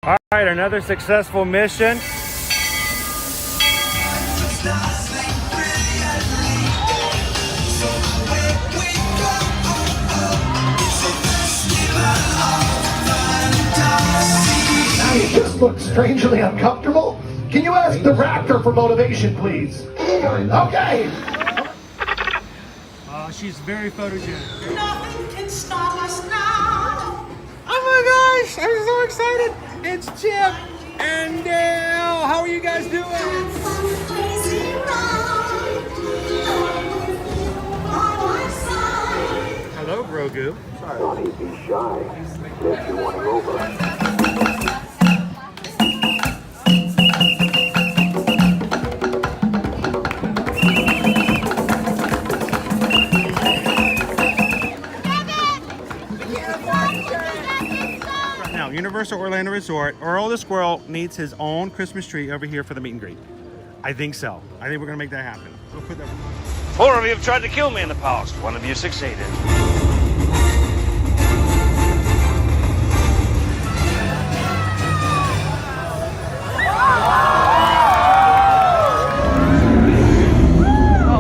All right, another successful mission. You just look strangely uncomfortable. Can you ask the raptor for motivation, please? Okay. She's very photogenic. Nothing can stop us now. Oh my gosh, I'm so excited. It's Chip and Dale. How are you guys doing? Crazy ride. By my side. Hello, Grogu. Don't be shy. If you want to go over. Universal Orlando Resort, Earl the Squirrel needs his own Christmas tree over here for the meet and greet. I think so. I think we're gonna make that happen. We'll put that. 4 of you have tried to kill me in the past. 1 of you succeeded. Oh,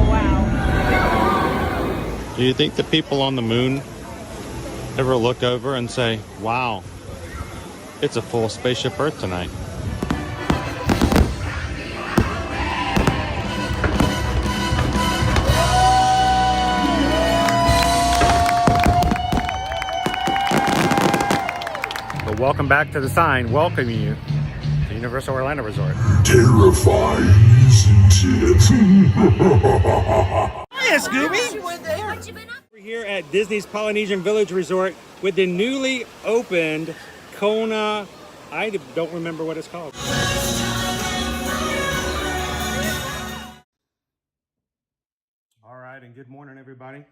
wow. Do you think the people on the moon ever look over and say, wow, it's a full spaceship Earth tonight? But welcome back to the sign welcoming you to Universal Orlando Resort. Terrifying, isn't it? Hiya, Scooby! We're here at Disney's Polynesian Village Resort with the newly opened Kona, I don't remember what it's called. All right, and good morning, everybody.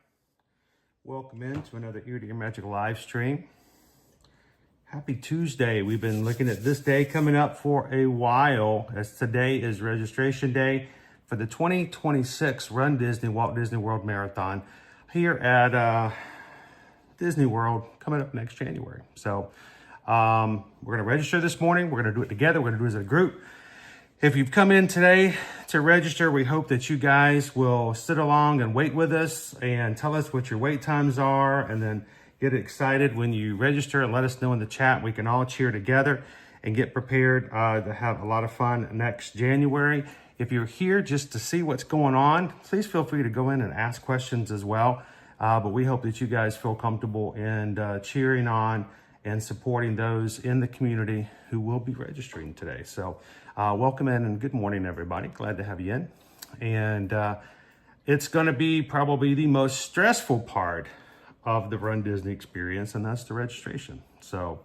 Welcome into another Ear to Your Magic live stream. Happy Tuesday. We've been looking at this day coming up for a while, as today is registration day for the 2026 Run Disney Walt Disney World Marathon here at Disney World coming up next January. So we're going to register this morning. We're going to do it together. We're going to do it as a group. If you've come in today to register, we hope that you guys will sit along and wait with us and tell us what your wait times are, and then get excited when you register and let us know in the chat. We can all cheer together and get prepared to have a lot of fun next January. If you're here just to see what's going on, please feel free to go in and ask questions as well. But we hope that you guys feel comfortable in cheering on and supporting those in the community who will be registering today. So welcome in and good morning, everybody. Glad to have you in. And it's going to be probably the most stressful part of the Run Disney experience, and that's the registration. So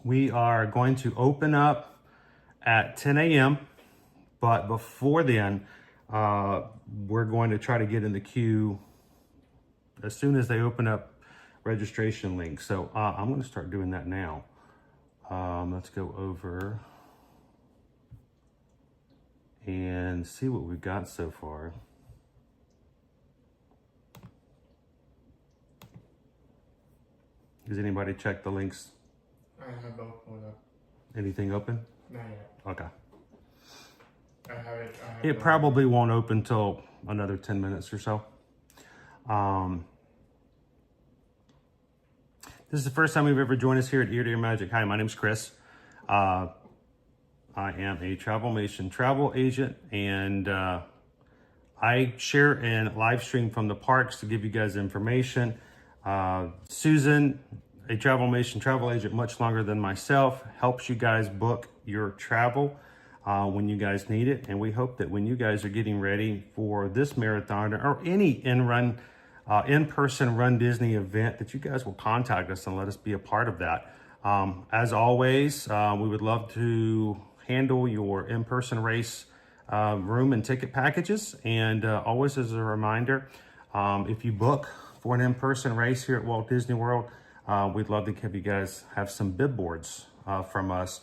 we are going to open up at 10 a.m. But before then, we're going to try to get in the queue as soon as they open up registration links. So I'm going to start doing that now. Let's go over and see what we've got so far. Does anybody check the links? I have both pulled up. Anything open? Not yet. Okay. I have it. It probably won't open till another 10 minutes or so. This is the first time we've ever joined us here at Ear to Your Magic. Hi, my name's Chris. I am a Travelmation travel agent, and I share and live stream from the parks to give you guys information. Susan, a Travelmation travel agent much longer than myself, helps you guys book your travel when you guys need it. And we hope that when you guys are getting ready for this marathon or any in-person Run Disney event, that you guys will contact us and let us be a part of that. As always, we would love to handle your in-person race room and ticket packages. And always as a reminder, if you book for an in-person race here at Walt Disney World, we'd love to have you guys have some bib boards from us.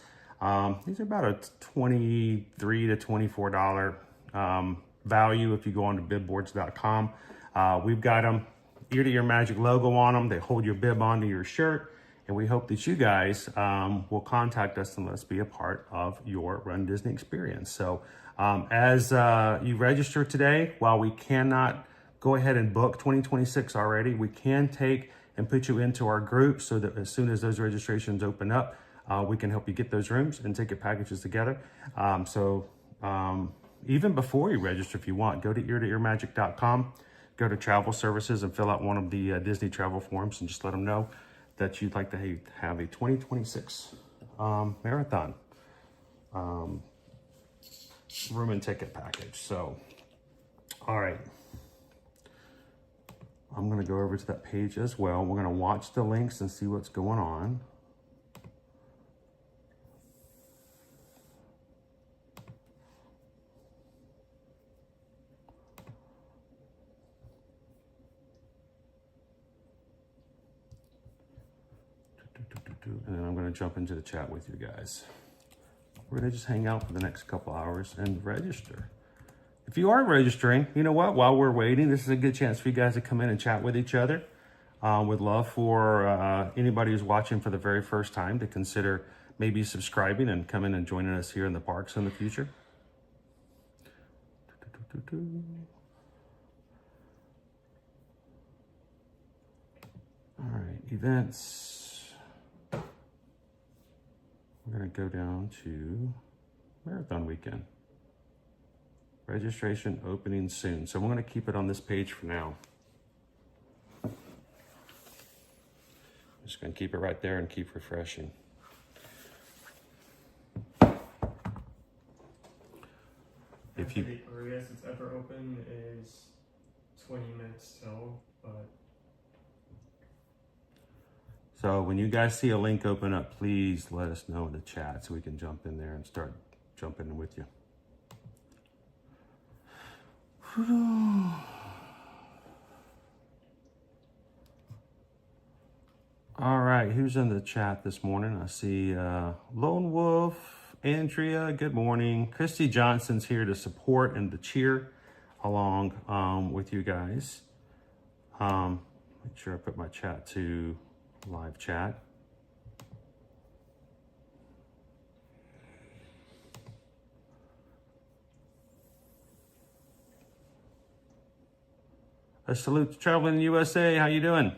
These are about a $23 to $24 value if you go on to bibboards.com. We've got them, Ear to Your Magic logo on them. They hold your bib onto your shirt, And we hope that you guys will contact us and let us be a part of your Run Disney experience. So as you register today, while we cannot go ahead and book 2026 already, we can take and put you into our group so that as soon as those registrations open up, we can help you get those rooms and ticket packages together. Even before you register, if you want, go to eartoearmagic.com, go to travel services and fill out one of the Disney travel forms and just let them know that you'd like to have a 2026 marathon room and ticket package. So, all right. I'm going to go over to that page as well. We're going to watch the links and see what's going on. And then I'm going to jump into the chat with you guys. We're going to just hang out for the next couple hours and register. If you are registering, you know what? While we're waiting, this is a good chance for you guys to come in and chat with each other. Would love for anybody who's watching for the very first time to consider maybe subscribing and coming and joining us here in the parks in the future. All right, events. We're going to go down to Marathon Weekend. Registration opening soon. So we're going to keep it on this page for now. I'm just going to keep it right there and keep refreshing. If you, the earliest it's ever open is 20 minutes till, but so when you guys see a link open up, please let us know in the chat so we can jump in there and start jumping in with you. All right, who's in the chat this morning? I see Lone Wolf, Andrea, good morning. Christy Johnson's here to support and to cheer along with you guys. Make sure I put my chat to live chat. A salute to Traveling in the USA. How you doing?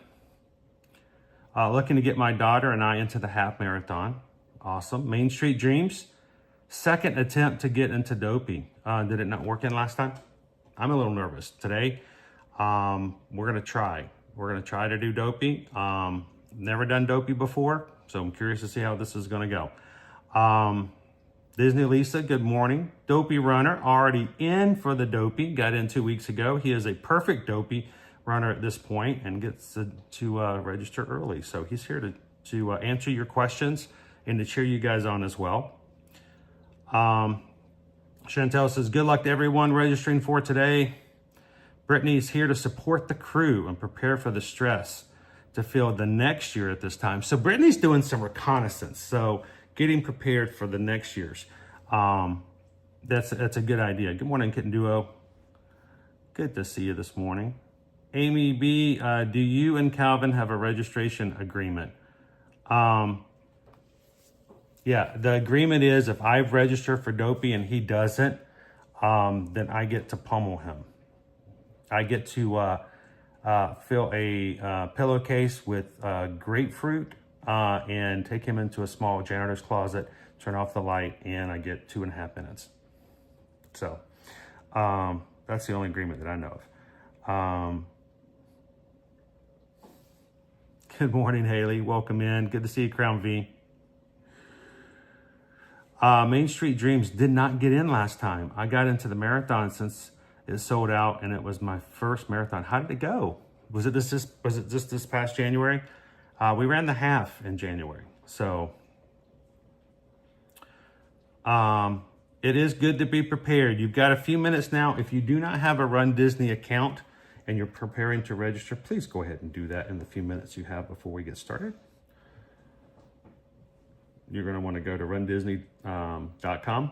Looking to get my daughter and I into the half marathon. Awesome. Main Street Dreams. Second attempt to get into Dopey. Did it not work in last time? I'm a little nervous. Today, we're going to try. We're going to try to do Dopey. Never done Dopey before, so I'm curious to see how this is going to go. Disney Lisa, good morning. Dopey runner, already in for the Dopey. Got in 2 weeks ago. He is a perfect Dopey runner at this point and gets to register early. So he's here to answer your questions and to cheer you guys on as well. Chantel says, good luck to everyone registering for today. Brittany's here to support the crew and prepare for the stress to feel the next year at this time. So Brittany's doing some reconnaissance. So getting prepared for the next year's. That's a good idea. Good morning, Kitten Duo. Good to see you this morning. Amy B, do you and Calvin have a registration agreement? Yeah, the agreement is if I've registered for Dopey and he doesn't, then I get to pummel him. I get to fill a pillowcase with grapefruit and take him into a small janitor's closet, turn off the light, and I get 2.5 minutes. So that's the only agreement that I know of. Good morning, Haley. Welcome in. Good to see you, Crown V. Main Street Dreams did not get in last time. I got into the marathon since it sold out, and it was my first marathon. How did it go? Was it just this past January? We ran the half in January. So it is good to be prepared. You've got a few minutes now. If you do not have a Run Disney account and you're preparing to register, please go ahead and do that in the few minutes you have before we get started. You're going to want to go to runDisney.com.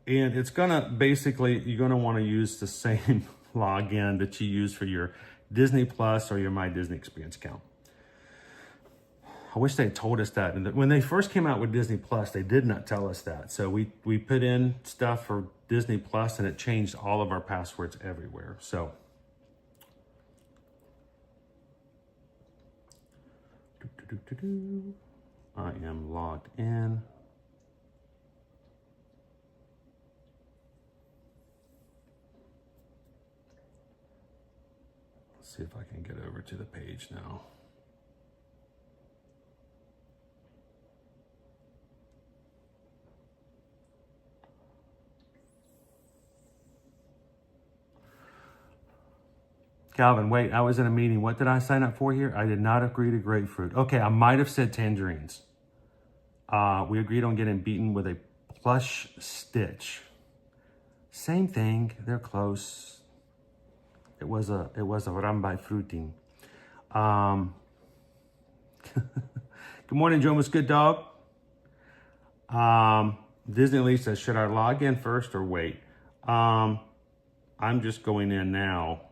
And it's going to basically, you're going to want to use the same login that you use for your Disney Plus or your My Disney Experience account. I wish they told us that. And when they first came out with Disney Plus, they did not tell us that. So we put in stuff for Disney Plus and it changed all of our passwords everywhere. So I am logged in. Let's see if I can get over to the page now. Calvin, wait, I was in a meeting. What did I sign up for here? I did not agree to grapefruit. Okay, I might have said tangerines. We agreed on getting beaten with a plush stitch. Same thing, they're close. It was a rambai fruiting. Good morning, Joe. Good dog. Disney Lee says, should I log in first or wait? I'm just going in now.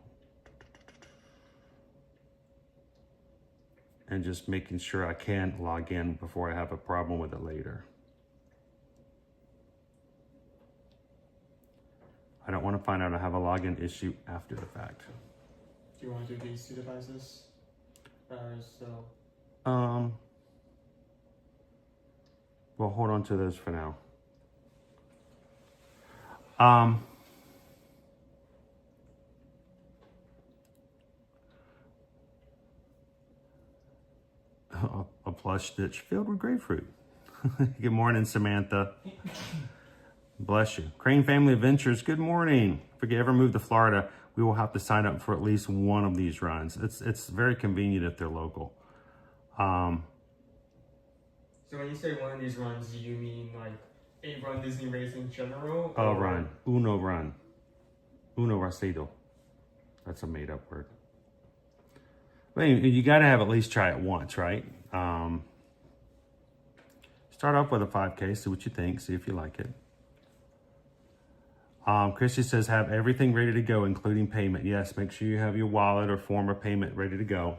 And just making sure I can log in before I have a problem with it later. I don't want to find out I have a login issue after the fact. Do you want to do these two devices? So. Well, hold on to those for now. A plush stitch filled with grapefruit. Good morning, Samantha. Bless you. Crane Family Adventures, good morning. If we ever move to Florida, we will have to sign up for at least one of these runs. It's very convenient if they're local. So when you say one of these runs, do you mean like a Run Disney race in general? A run. Uno run. Uno racido. That's a made up word. But anyway, you got to have at least try it once, right? Start off with a 5K, see what you think, see if you like it. Christy says, have everything ready to go, including payment. Yes, make sure you have your wallet or form of payment ready to go.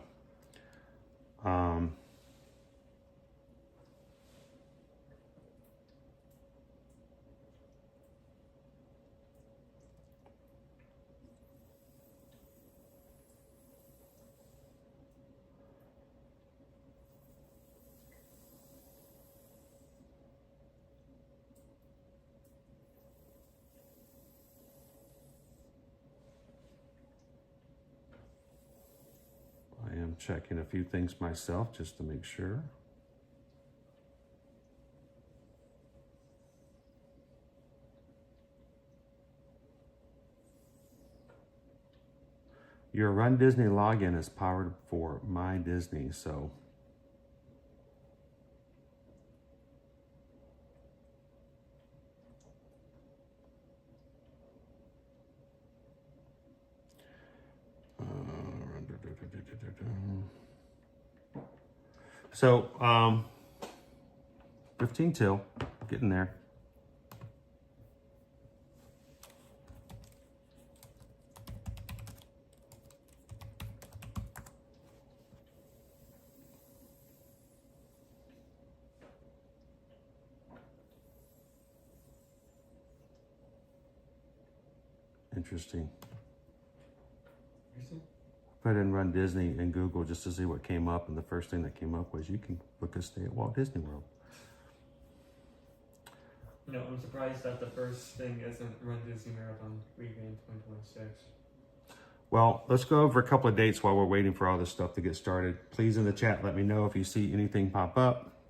I'm checking a few things myself just to make sure. Your Run Disney login is powered for My Disney, so So, 15 till, getting there. Interesting. Put in Run Disney in Google just to see what came up, and the first thing that came up was you can book a stay at Walt Disney World. You know, I'm surprised that the first thing isn't Run Disney Marathon Weekend 2026. Well, let's go over a couple of dates while we're waiting for all this stuff to get started. Please in the chat, let me know if you see anything pop up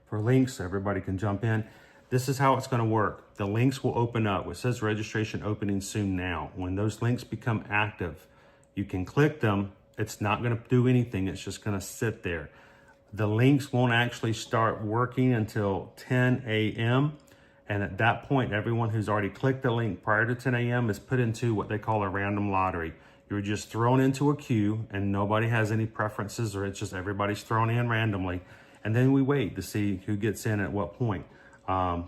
for links so everybody can jump in. This is how it's going to work. The links will open up. It says registration opening soon now. When those links become active, you can click them. It's not going to do anything. It's just going to sit there. The links won't actually start working until 10 a.m. And at that point, everyone who's already clicked the link prior to 10 a.m. is put into what they call a random lottery. You're just thrown into a queue and nobody has any preferences, or it's just everybody's thrown in randomly. And then we wait to see who gets in at what point.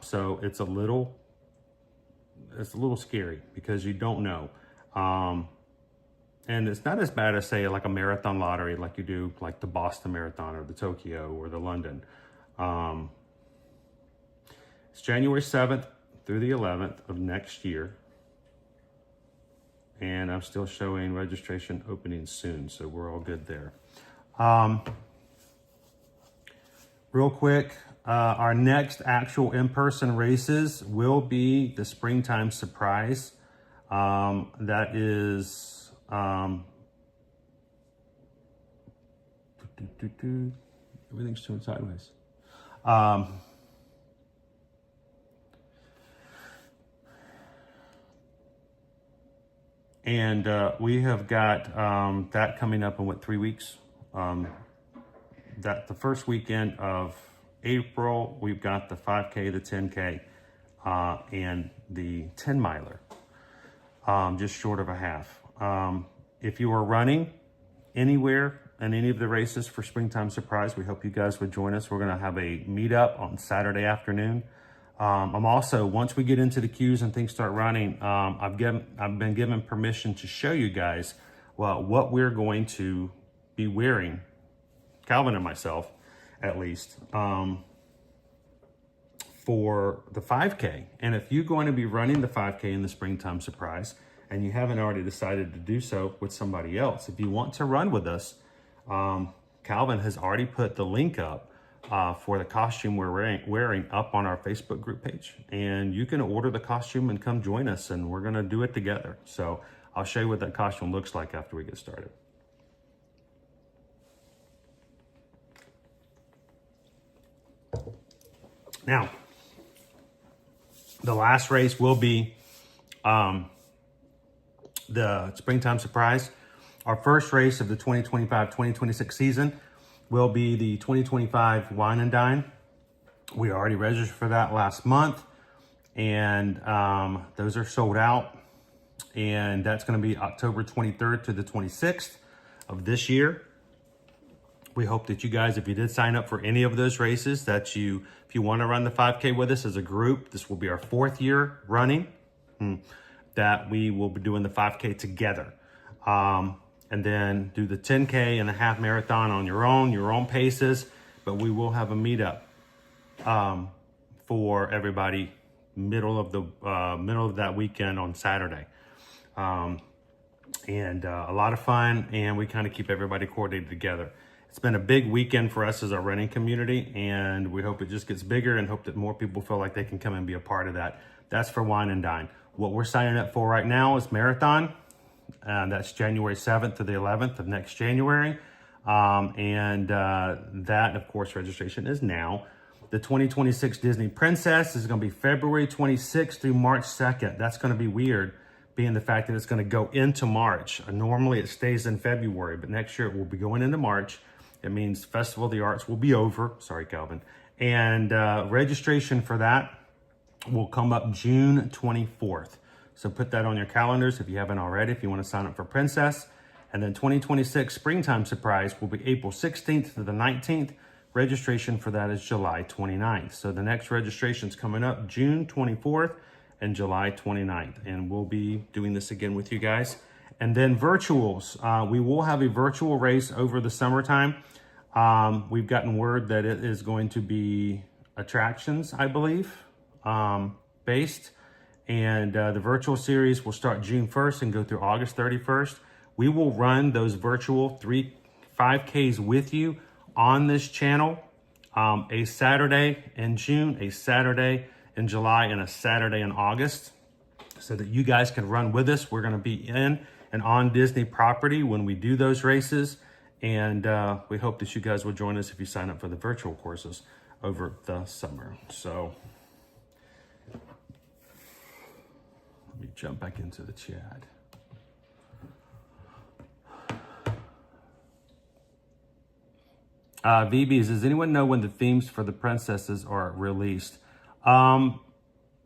So it's a little scary because you don't know. and it's not as bad as say like a marathon lottery, like you do like the Boston Marathon or the Tokyo or the London. It's January 7th through the 11th of next year. And I'm still showing registration opening soon, so we're all good there. Real quick, our next actual in-person races will be the Springtime Surprise. That is everything's turned sideways. And we have got that coming up in 3 weeks. That the first weekend of April, we've got the 5K, the 10K, and the 10 miler, just short of a half. If you are running anywhere in any of the races for Springtime Surprise, we hope you guys would join us. We're going to have a meetup on Saturday afternoon. I'm also, once we get into the queues and things start running, I've been given permission to show you guys what we're going to be wearing, Calvin and myself, at least, for the 5K. And if you're going to be running the 5K in the Springtime Surprise, and you haven't already decided to do so with somebody else, if you want to run with us, Calvin has already put the link up for the costume we're wearing up on our Facebook group page. And you can order the costume and come join us, and we're gonna do it together. So I'll show you what that costume looks like after we get started. Now, the last race will be the Springtime Surprise. Our first race of the 2025-2026 season will be the 2025 Wine and Dine. We already registered for that last month, and those are sold out. And that's going to be October 23rd to the 26th of this year. We hope that you guys, if you did sign up for any of those races, that if you want to run the 5K with us as a group, this will be our 4th year running, that we will be doing the 5K together. And then do the 10K and a half marathon on your own paces. But we will have a meetup for everybody middle of that weekend on Saturday. And a lot of fun, and we kind of keep everybody coordinated together. It's been a big weekend for us as a running community, and we hope it just gets bigger and hope that more people feel like they can come and be a part of that. That's for Wine and Dine. What we're signing up for right now is Marathon. That's January 7th to the 11th of next January. That, of course, registration is now. The 2026 Disney Princess is going to be February 26th through March 2nd. That's going to be weird, being the fact that it's going to go into March. Normally it stays in February, but next year it will be going into March. It means Festival of the Arts will be over. Sorry, Calvin. And registration for that will come up June 24th. So put that on your calendars if you haven't already, if you want to sign up for Princess. And then 2026 Springtime Surprise will be April 16th to the 19th. Registration for that is July 29th. So the next registration's coming up June 24th and July 29th. And we'll be doing this again with you guys. And then virtuals. We will have a virtual race over the summertime. We've gotten word that it is going to be attractions, I believe, based. And the virtual series will start June 1st and go through August 31st. We will run those virtual 5Ks with you on this channel, a Saturday in June, a Saturday in July, and a Saturday in August, so that you guys can run with us. We're going to be in and on Disney property when we do those races. And we hope that you guys will join us if you sign up for the virtual courses over the summer. So let me jump back into the chat. VBs, does anyone know when the themes for the princesses are released?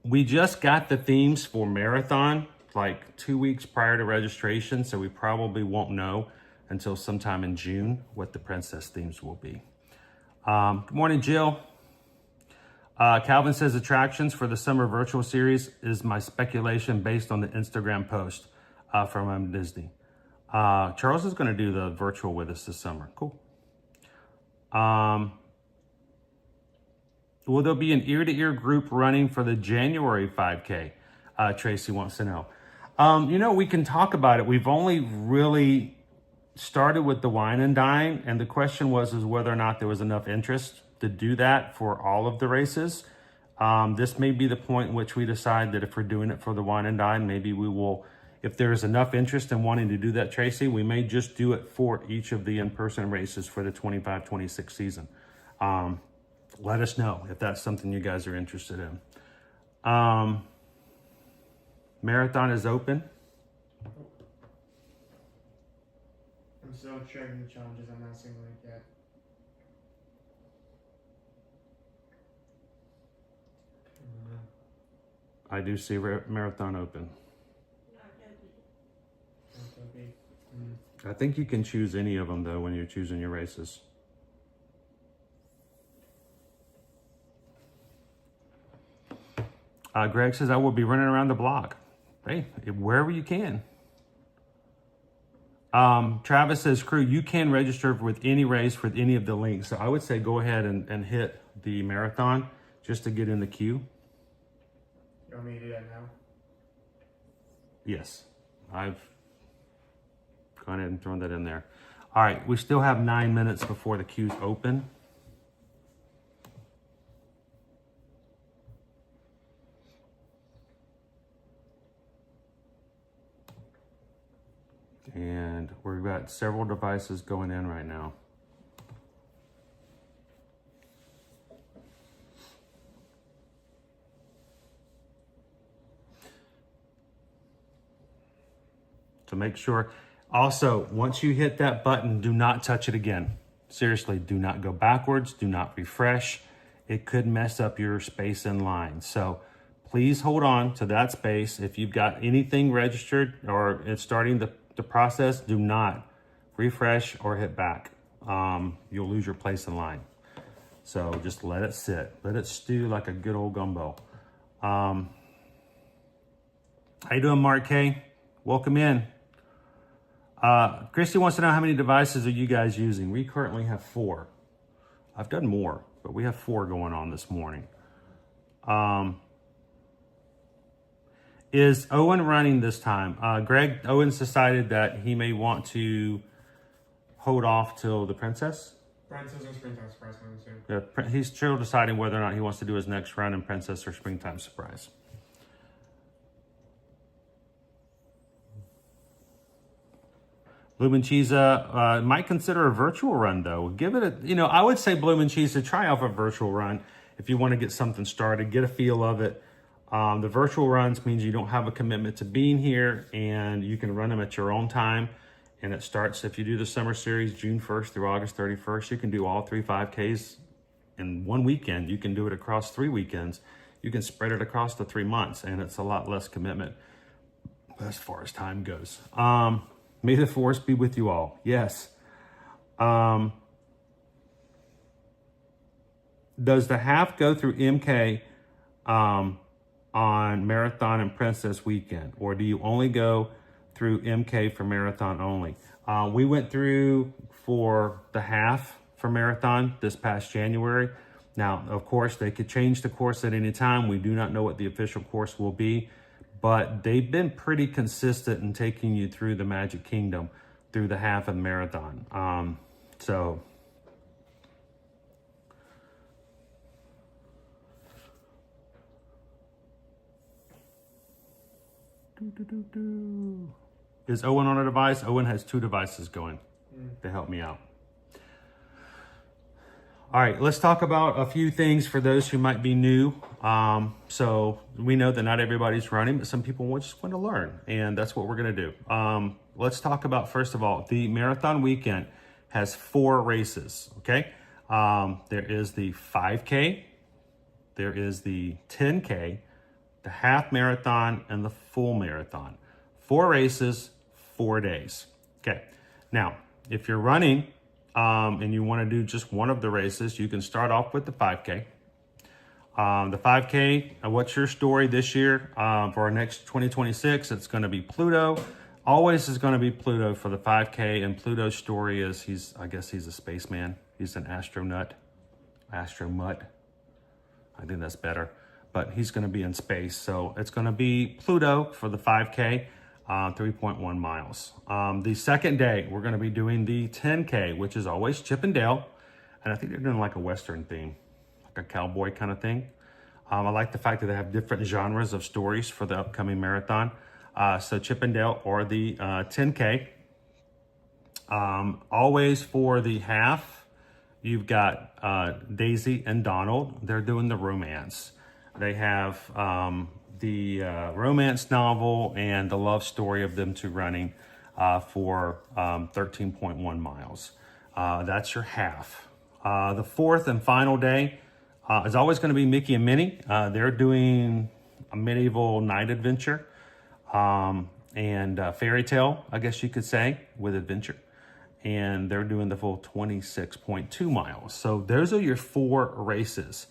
We just got the themes for Marathon like 2 weeks prior to registration, so we probably won't know until sometime in June what the princess themes will be. Good morning, Jill. Calvin says attractions for the summer virtual series is my speculation based on the Instagram post from Disney. Charles is going to do the virtual with us this summer. Cool. Will there be an ear-to-ear group running for the January 5K? Tracy wants to know. You know, we can talk about it. We've only really started with the Wine and Dine, and the question was whether or not there was enough interest to do that for all of the races. This may be the point in which we decide that if we're doing it for the Wine and Dine, maybe we will, if there's enough interest in wanting to do that, Tracy, we may just do it for each of the in-person races for the 25-26 season. Let us know if that's something you guys are interested in. Marathon is open. I'm still checking the challenges. I'm not seeing it yet. I do see marathon open. I think you can choose any of them though when you're choosing your races. Greg says, I will be running around the block. Hey, wherever you can. Travis says, crew, you can register with any race with any of the links. So I would say go ahead and hit the marathon just to get in the queue. You want me to do that now? Yes, I've gone ahead and thrown that in there. All right, we still have 9 minutes before the queue's open. And we've got several devices going in right now. To make sure. Also, once you hit that button, do not touch it again. Seriously, do not go backwards. Do not refresh. It could mess up your space in line. So please hold on to that space. If you've got anything registered or it's starting the process, do not refresh or hit back. You'll lose your place in line. So just let it sit. Let it stew like a good old gumbo. How you doing, Mark K? Welcome in. Christy wants to know how many devices are you guys using? We currently have 4. I've done more, but we have 4 going on this morning. Is Owen running this time? Owen's decided that he may want to hold off till the Princess. Princess or Springtime Surprise coming soon. He's still deciding whether or not he wants to do his next run in Princess or Springtime Surprise. Bloom and Cheese might consider a virtual run though. Give it a, I would say Bloom and Cheese to try off a virtual run if you want to get something started, get a feel of it. The virtual runs means you don't have a commitment to being here and you can run them at your own time. And it starts, if you do the summer series, June 1st through August 31st, you can do all 3 5Ks in one weekend. You can do it across 3 weekends. You can spread it across the 3 months and it's a lot less commitment as far as time goes. May the force be with you all. Yes. Does the half go through MK on Marathon and Princess weekend, or do you only go through MK for Marathon only? We went through for the half for Marathon this past January. Now, of course, they could change the course at any time. We do not know what the official course will be, but they've been pretty consistent in taking you through the Magic Kingdom through the half of the Marathon. So is Owen on a device? Owen has 2 devices going to help me out. All right, let's talk about a few things for those who might be new. So we know that not everybody's running, but some people just want to learn, and that's what we're going to do. Let's talk about, first of all, the Marathon weekend has 4 races, okay? There is the 5K, there is the 10K, the half marathon, and the full marathon. 4 races, 4 days. Okay, now, if you're running and you want to do just one of the races, you can start off with the 5K. The 5K, what's your story this year for our next 2026? It's going to be Pluto, Always is going to be Pluto for the 5K, and Pluto's story is I guess he's a spaceman. He's an astronaut. Astromutt. I think that's better. But he's going to be in space. So it's going to be Pluto for the 5K, 3.1 miles. The second day, we're going to be doing the 10K, which is always Chip and Dale. And I think they're doing like a Western theme, like a cowboy kind of thing. I like the fact that they have different genres of stories for the upcoming marathon. So Chip and Dale or the 10K. Always for the half, you've got Daisy and Donald. They're doing the romance. They have the romance novel and the love story of them two running for 13.1 miles. That's your half. The fourth and final day is always going to be Mickey and Minnie. They're doing a medieval night adventure and fairy tale, I guess you could say, with adventure. And they're doing the full 26.2 miles. So those are your 4 races.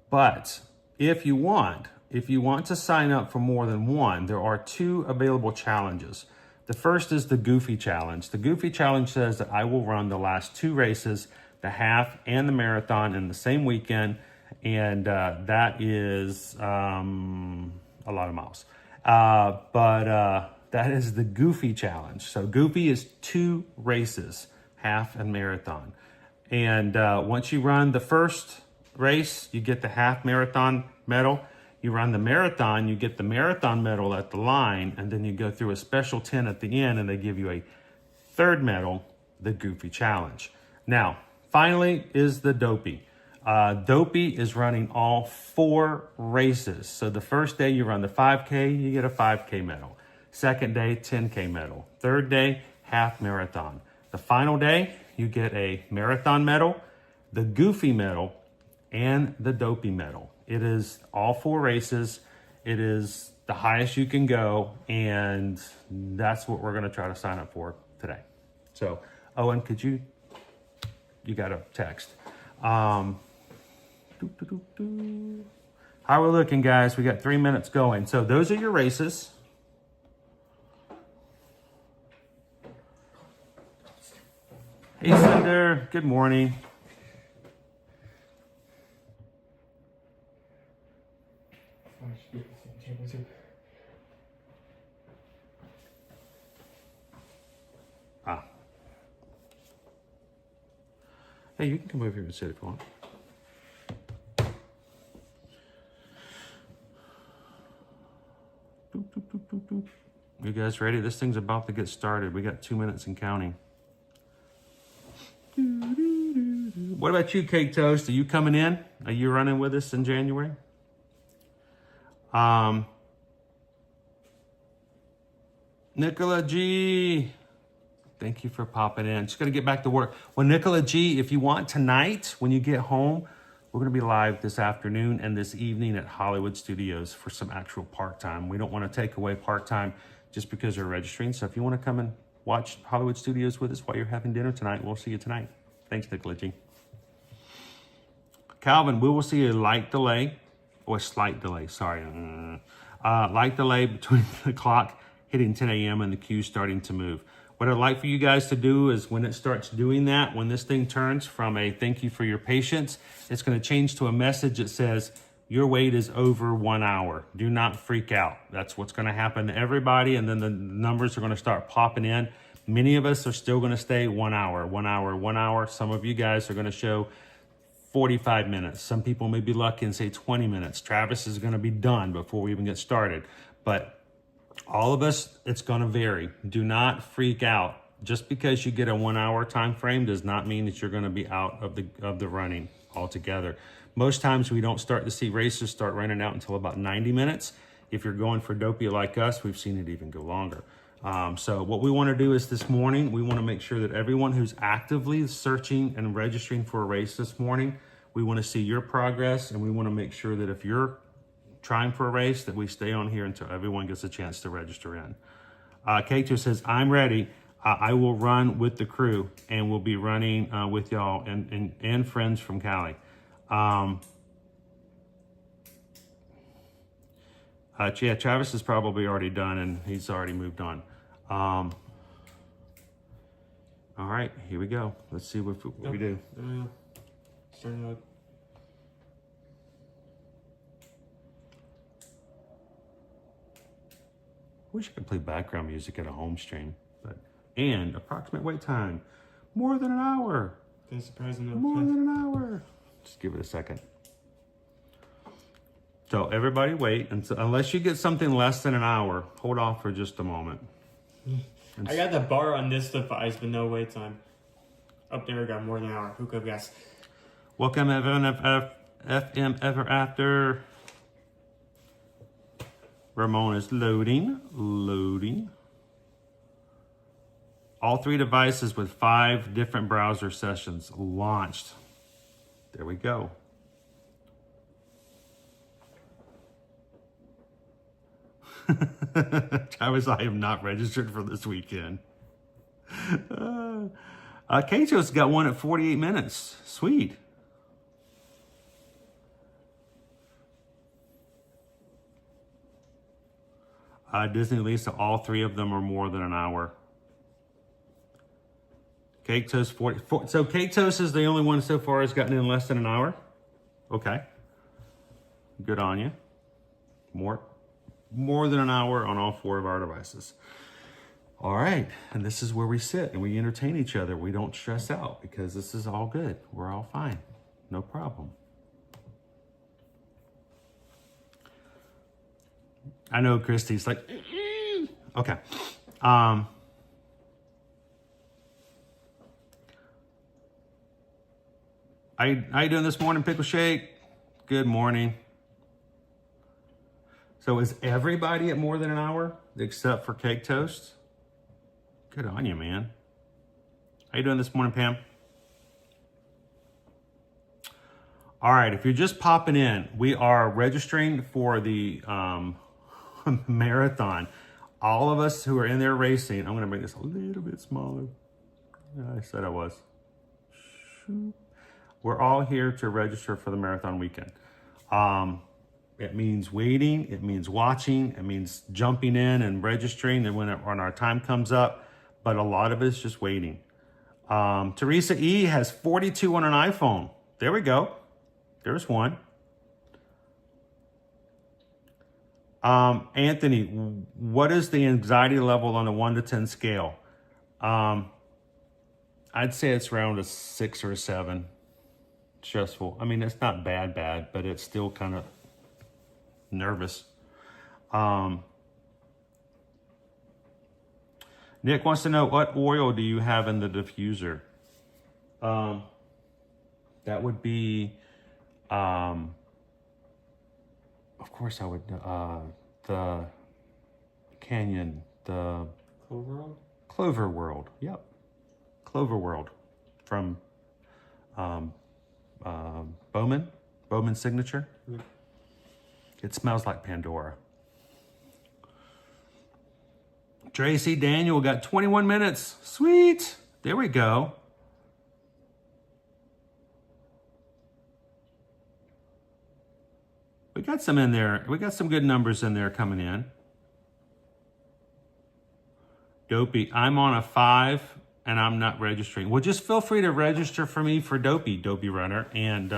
But if you want to sign up for more than one, there are 2 available challenges. The first is the Goofy Challenge. The Goofy Challenge says that I will run the last 2 races, the half and the marathon, in the same weekend. And that is a lot of miles. But that is the Goofy Challenge. So Goofy is 2 races, half and marathon. And once you run the first race, you get the half marathon medal. You run the marathon, you get the marathon medal at the line, and then you go through a special 10 at the end, and they give you a third medal, the Goofy Challenge. Now, finally is the Dopey. Dopey is running all 4 races. So the first day you run the 5K, you get a 5K medal. Second day, 10K medal. Third day, half marathon. The final day, you get a marathon medal, the Goofy medal, and the Dopey medal. It is all 4 races. It is the highest you can go, and that's what we're going to try to sign up for today. So, Owen, could you got a text. How are we looking, guys? We got 3 minutes going. So those are your races. Hey, Cinder. Good morning. Hey, you can come over here and sit if you want. Boop, boop, boop, boop, boop. You guys ready? This thing's about to get started. We got 2 minutes and counting. What about you, Cake Toast? Are you coming in? Are you running with us in January? Nicola G. Thank you for popping in. Just got to get back to work. Well, Nicola G, if you want tonight, when you get home, we're going to be live this afternoon and this evening at Hollywood Studios for some actual park time. We don't want to take away park time just because you're registering. So if you want to come and watch Hollywood Studios with us while you're having dinner tonight, we'll see you tonight. Thanks, Nicola G. Calvin, we will see a light delay, or a slight delay, sorry. Light delay between the clock hitting 10 a.m. and the queue starting to move. What I'd like for you guys to do is when it starts doing that, when this thing turns from a thank you for your patience, it's going to change to a message that says, your wait is over 1 hour. Do not freak out. That's what's going to happen to everybody. And then the numbers are going to start popping in. Many of us are still going to stay 1 hour, 1 hour, 1 hour. Some of you guys are going to show 45 minutes. Some people may be lucky and say 20 minutes. Travis is going to be done before we even get started. But all of us, it's going to vary. Do not freak out. Just because you get a 1 hour time frame does not mean that you're going to be out of the running altogether. Most times we don't start to see races start running out until about 90 minutes. If you're going for Dopey like us, we've seen it even go longer. So what we want to do is this morning, we want to make sure that everyone who's actively searching and registering for a race this morning, we want to see your progress, and we want to make sure that if you're trying for a race, that we stay on here until everyone gets a chance to register in. K2 says, I'm ready. I will run with the crew, and we'll be running with y'all and friends from Cali. Yeah, Travis is probably already done, and he's already moved on. All right, here we go. Let's see what we do. Starting out. Wish I could play background music at a home stream, and approximate wait time, more than an hour. That's surprising. More than an hour. Just give it a second. So everybody wait, and so, unless you get something less than an hour, hold off for just a moment. I got the bar on this device, but no wait time. Up there, got more than an hour. Who could have guessed? Welcome, FM Ever After. Ramon is loading. All 3 devices with 5 different browser sessions launched. There we go. Travis, I am not registered for this weekend. Kato's got one at 48 minutes. Sweet. Disney Lisa, all 3 of them are more than an hour. Cake Toast 44. So Cake Toast is the only one so far has gotten in less than an hour. Okay. Good on you. More than an hour on all 4 of our devices. All right. And this is where we sit and we entertain each other. We don't stress out because this is all good. We're all fine. No problem. I know Christy's like, okay. How you doing this morning, Pickle Shake? Good morning. So is everybody at more than an hour except for Cake Toast? Good on you, man. How you doing this morning, Pam? All right, if you're just popping in, we are registering for the marathon. All of us who are in there racing, I'm gonna make this a little bit smaller. I said I was. We're all here to register for the marathon weekend. It means waiting, it means watching, it means jumping in and registering and when our time comes up, but a lot of it's just waiting. Teresa E has 42 on an iPhone. There we go. There's one. Anthony, what is the anxiety level on a 1 to 10 scale? I'd say it's around a 6 or a 7. Stressful. I mean, it's not bad, but it's still kind of nervous. Nick wants to know, what oil do you have in the diffuser? That would be, of course I would, the Canyon, the Clover World. Yep. Clover World from Bowman Signature. Mm-hmm. It smells like Pandora. Tracy Daniel got 21 minutes. Sweet. There we go. We got some in there. We got some good numbers in there coming in. Dopey, I'm on a 5 and I'm not registering. Well, just feel free to register for me for Dopey Runner, and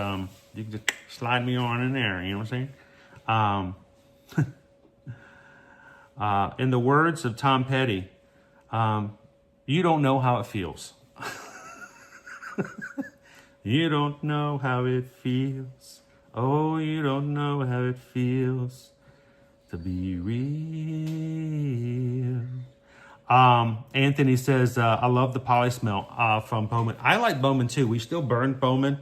you can just slide me on in there. You know what I'm saying? In the words of Tom Petty, you don't know how it feels. You don't know how it feels. Oh, you don't know how it feels to be real. Anthony says, I love the poly smell from Bowman. I like Bowman too. We still burn Bowman,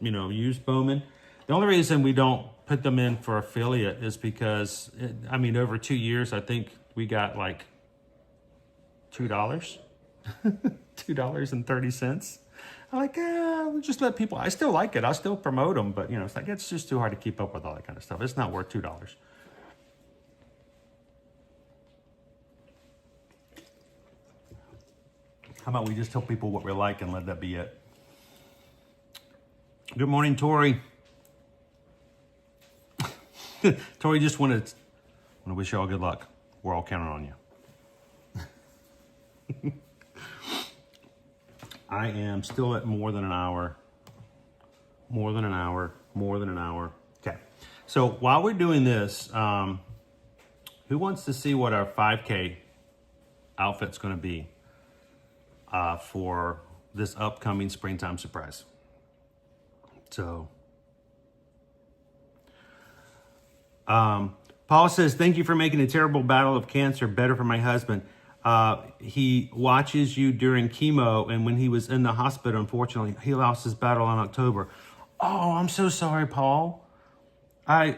use Bowman. The only reason we don't put them in for affiliate is because, over 2 years, I think we got like $2, $2.30. I'm like, we'll just let people, I still like it. I'll still promote them, but it's just too hard to keep up with all that kind of stuff. It's not worth $2. How about we just tell people what we like and let that be it? Good morning, Tori. Tori just wanted to wish you all good luck. We're all counting on you. I am still at more than an hour. More than an hour. Okay. So while we're doing this, who wants to see what our 5K outfit's going to be for this upcoming springtime surprise? So, Paul says, thank you for making a terrible battle of cancer better for my husband. He watches you during chemo, and when he was in the hospital, unfortunately, he lost his battle in October. Oh, I'm so sorry, Paul. I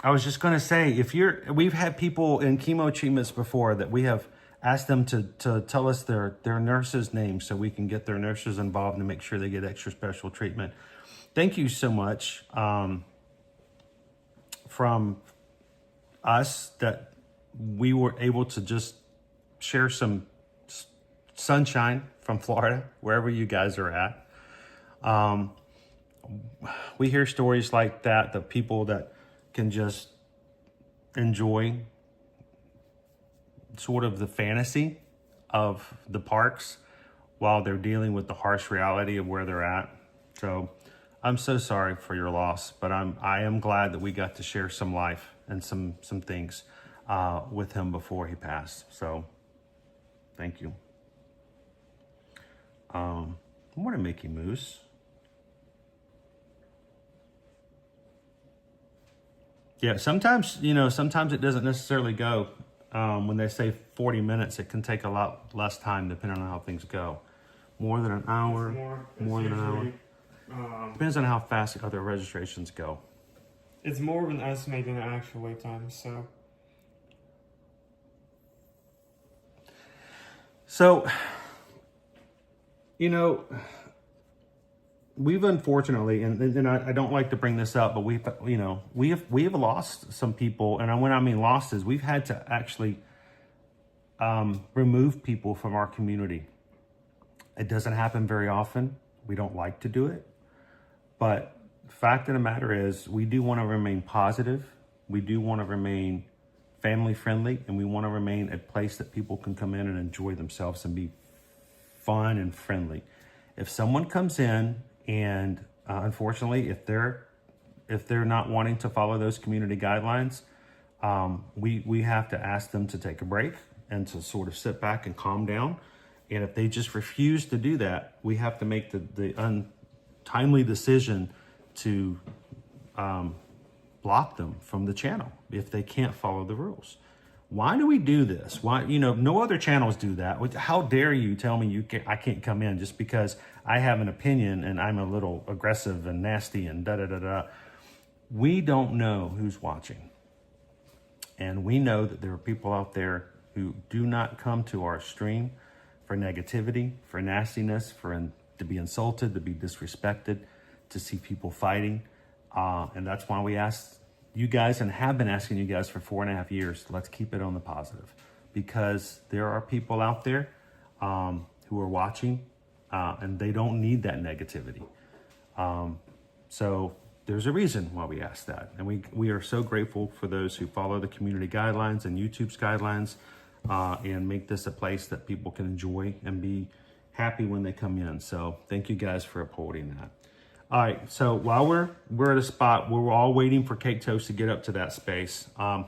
was just going to say, we've had people in chemo treatments before that we have asked them to tell us their nurses' names so we can get their nurses involved and make sure they get extra special treatment. Thank you so much from us that we were able to just share some sunshine from Florida, wherever you guys are at. We hear stories like that, the people that can just enjoy sort of the fantasy of the parks while they're dealing with the harsh reality of where they're at. So I'm so sorry for your loss, but I am glad that we got to share some life and some things with him before he passed. So thank you. Morning, Mickey Moose. Yeah, sometimes it doesn't necessarily go. When they say 40 minutes, it can take a lot less time depending on how things go. More than an hour, more than an hour. Depends on how fast other registrations go. It's more of an estimate than an actual wait time, so. So, we've unfortunately, and I don't like to bring this up, but we have lost some people, and when I mean lost is we've had to actually remove people from our community. It doesn't happen very often. We don't like to do it, but the fact of the matter is we do want to remain positive. We do want to remain family friendly, and we want to remain a place that people can come in and enjoy themselves and be fun and friendly. If someone comes in and unfortunately, if they're not wanting to follow those community guidelines, we have to ask them to take a break and to sort of sit back and calm down. And if they just refuse to do that, we have to make the untimely decision to block them from the channel if they can't follow the rules. Why do we do this? Why, no other channels do that. How dare you tell me I can't come in just because I have an opinion and I'm a little aggressive and nasty and da-da-da-da. We don't know who's watching. And we know that there are people out there who do not come to our stream for negativity, for nastiness, to be insulted, to be disrespected, to see people fighting. And that's why we asked you guys and have been asking you guys for 4.5 years, let's keep it on the positive, because there are people out there who are watching and they don't need that negativity. So there's a reason why we asked that. And we are so grateful for those who follow the community guidelines and YouTube's guidelines and make this a place that people can enjoy and be happy when they come in. So thank you guys for upholding that. All right, so while we're at a spot where we're all waiting for Cake Toast to get up to that space, let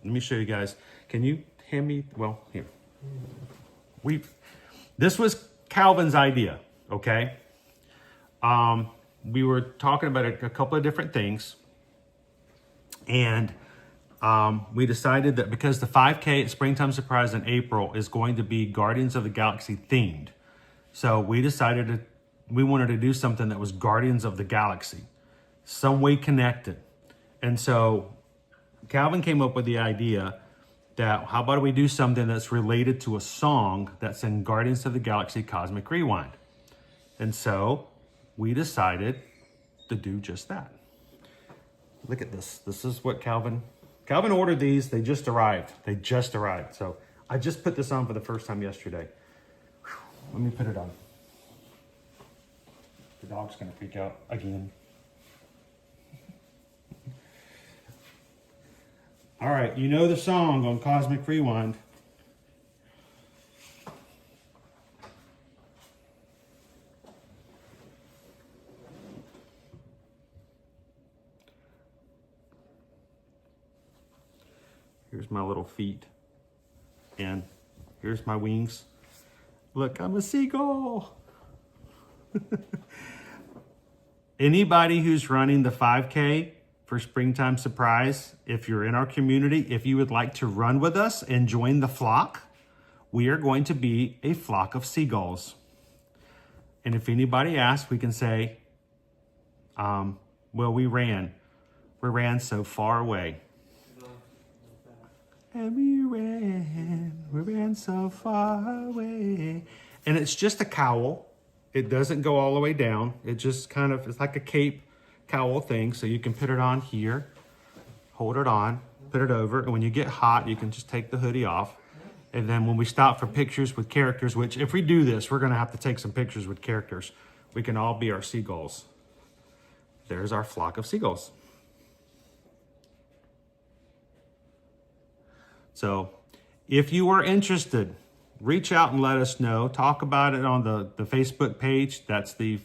me show you guys. Can you hand me? Well, here. This was Calvin's idea. Okay. We were talking about a couple of different things, and we decided that because the 5K at Springtime Surprise in April is going to be Guardians of the Galaxy themed, so we decided we wanted to do something that was Guardians of the Galaxy, some way connected. And so Calvin came up with the idea that how about we do something that's related to a song that's in Guardians of the Galaxy Cosmic Rewind. And so we decided to do just that. Look at this. This is what Calvin ordered these. They just arrived. So I just put this on for the first time yesterday. Whew. Let me put it on. The dog's gonna freak out again. All right, you know the song on Cosmic Rewind. Here's my little feet. And here's my wings. Look, I'm a seagull. Anybody who's running the 5K for Springtime Surprise, if you're in our community, if you would like to run with us and join the flock, we are going to be a flock of seagulls. And if anybody asks, we can say, well, we ran so far away. And we ran so far away. And it's just a cowl. It doesn't go all the way down. It just kind of, it's like a cape cowl thing. So you can put it on here, hold it on, put it over. And when you get hot, you can just take the hoodie off. And then when we stop for pictures with characters, which if we do this, we're gonna have to take some pictures with characters. We can all be our seagulls. There's our flock of seagulls. So if you are interested, reach out and let us know. Talk about it on the Facebook page. That's the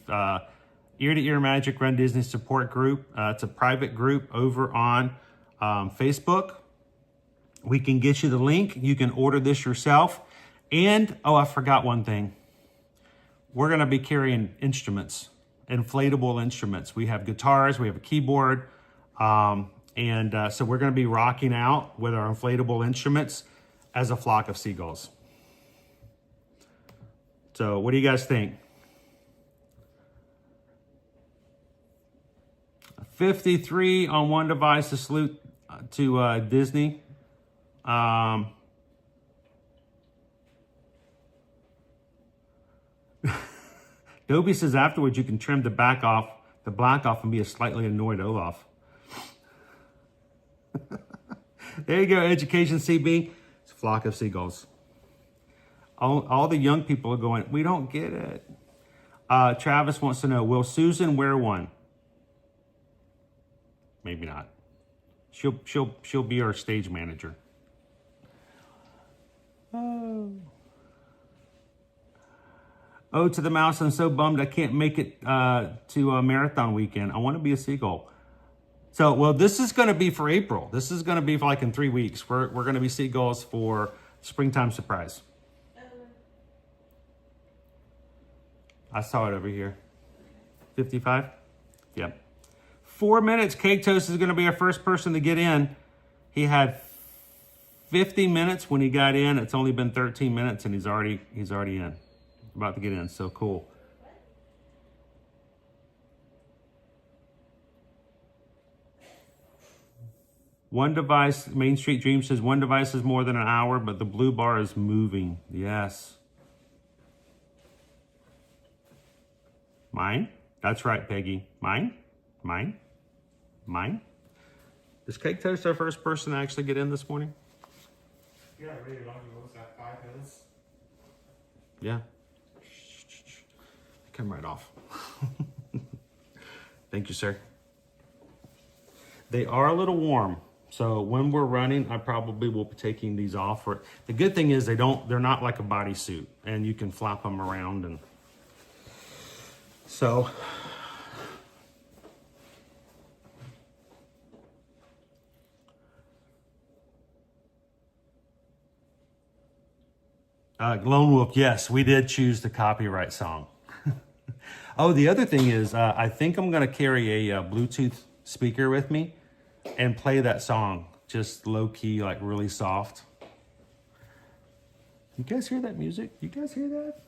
Ear to Ear Magic Run Disney support group. It's a private group over on Facebook. We can get you the link. You can order this yourself. And, oh, I forgot one thing. We're going to be carrying instruments, inflatable instruments. We have guitars, we have a keyboard, so we're going to be rocking out with our inflatable instruments as a flock of seagulls. So what do you guys think? 53 on one device to salute to Disney. Dobie says afterwards you can trim the black off and be a slightly annoyed Olaf. There you go, Education CB. It's a flock of seagulls. All the young people are going, we don't get it. Travis wants to know, will Susan wear one? Maybe not. She'll be our stage manager. Oh, to the mouse, I'm so bummed I can't make it to a marathon weekend. I want to be a seagull. So, well, this is going to be for April. This is going to be for like in 3 weeks. We're going to be seagulls for Springtime Surprise. I saw it over here. 55? Yep. 4 minutes. Cake Toast is going to be our first person to get in. He had 50 minutes when he got in. It's only been 13 minutes and he's already in. About to get in. So cool. One device, Main Street Dream says one device is more than an hour, but the blue bar is moving. Yes. Mine? That's right, Peggy. Mine? Is Cake Toast our first person to actually get in this morning? Yeah, really long. What was that, 5 minutes? Yeah. Come right off. Thank you, sir. They are a little warm. So when we're running, I probably will be taking these off. The good thing is they're not like a bodysuit and you can flap them around. And so Lone Wolf, yes, we did choose the copyright song. Oh, the other thing is I think I'm going to carry a Bluetooth speaker with me and play that song, just low key, like really soft. You guys hear that music? You guys hear that?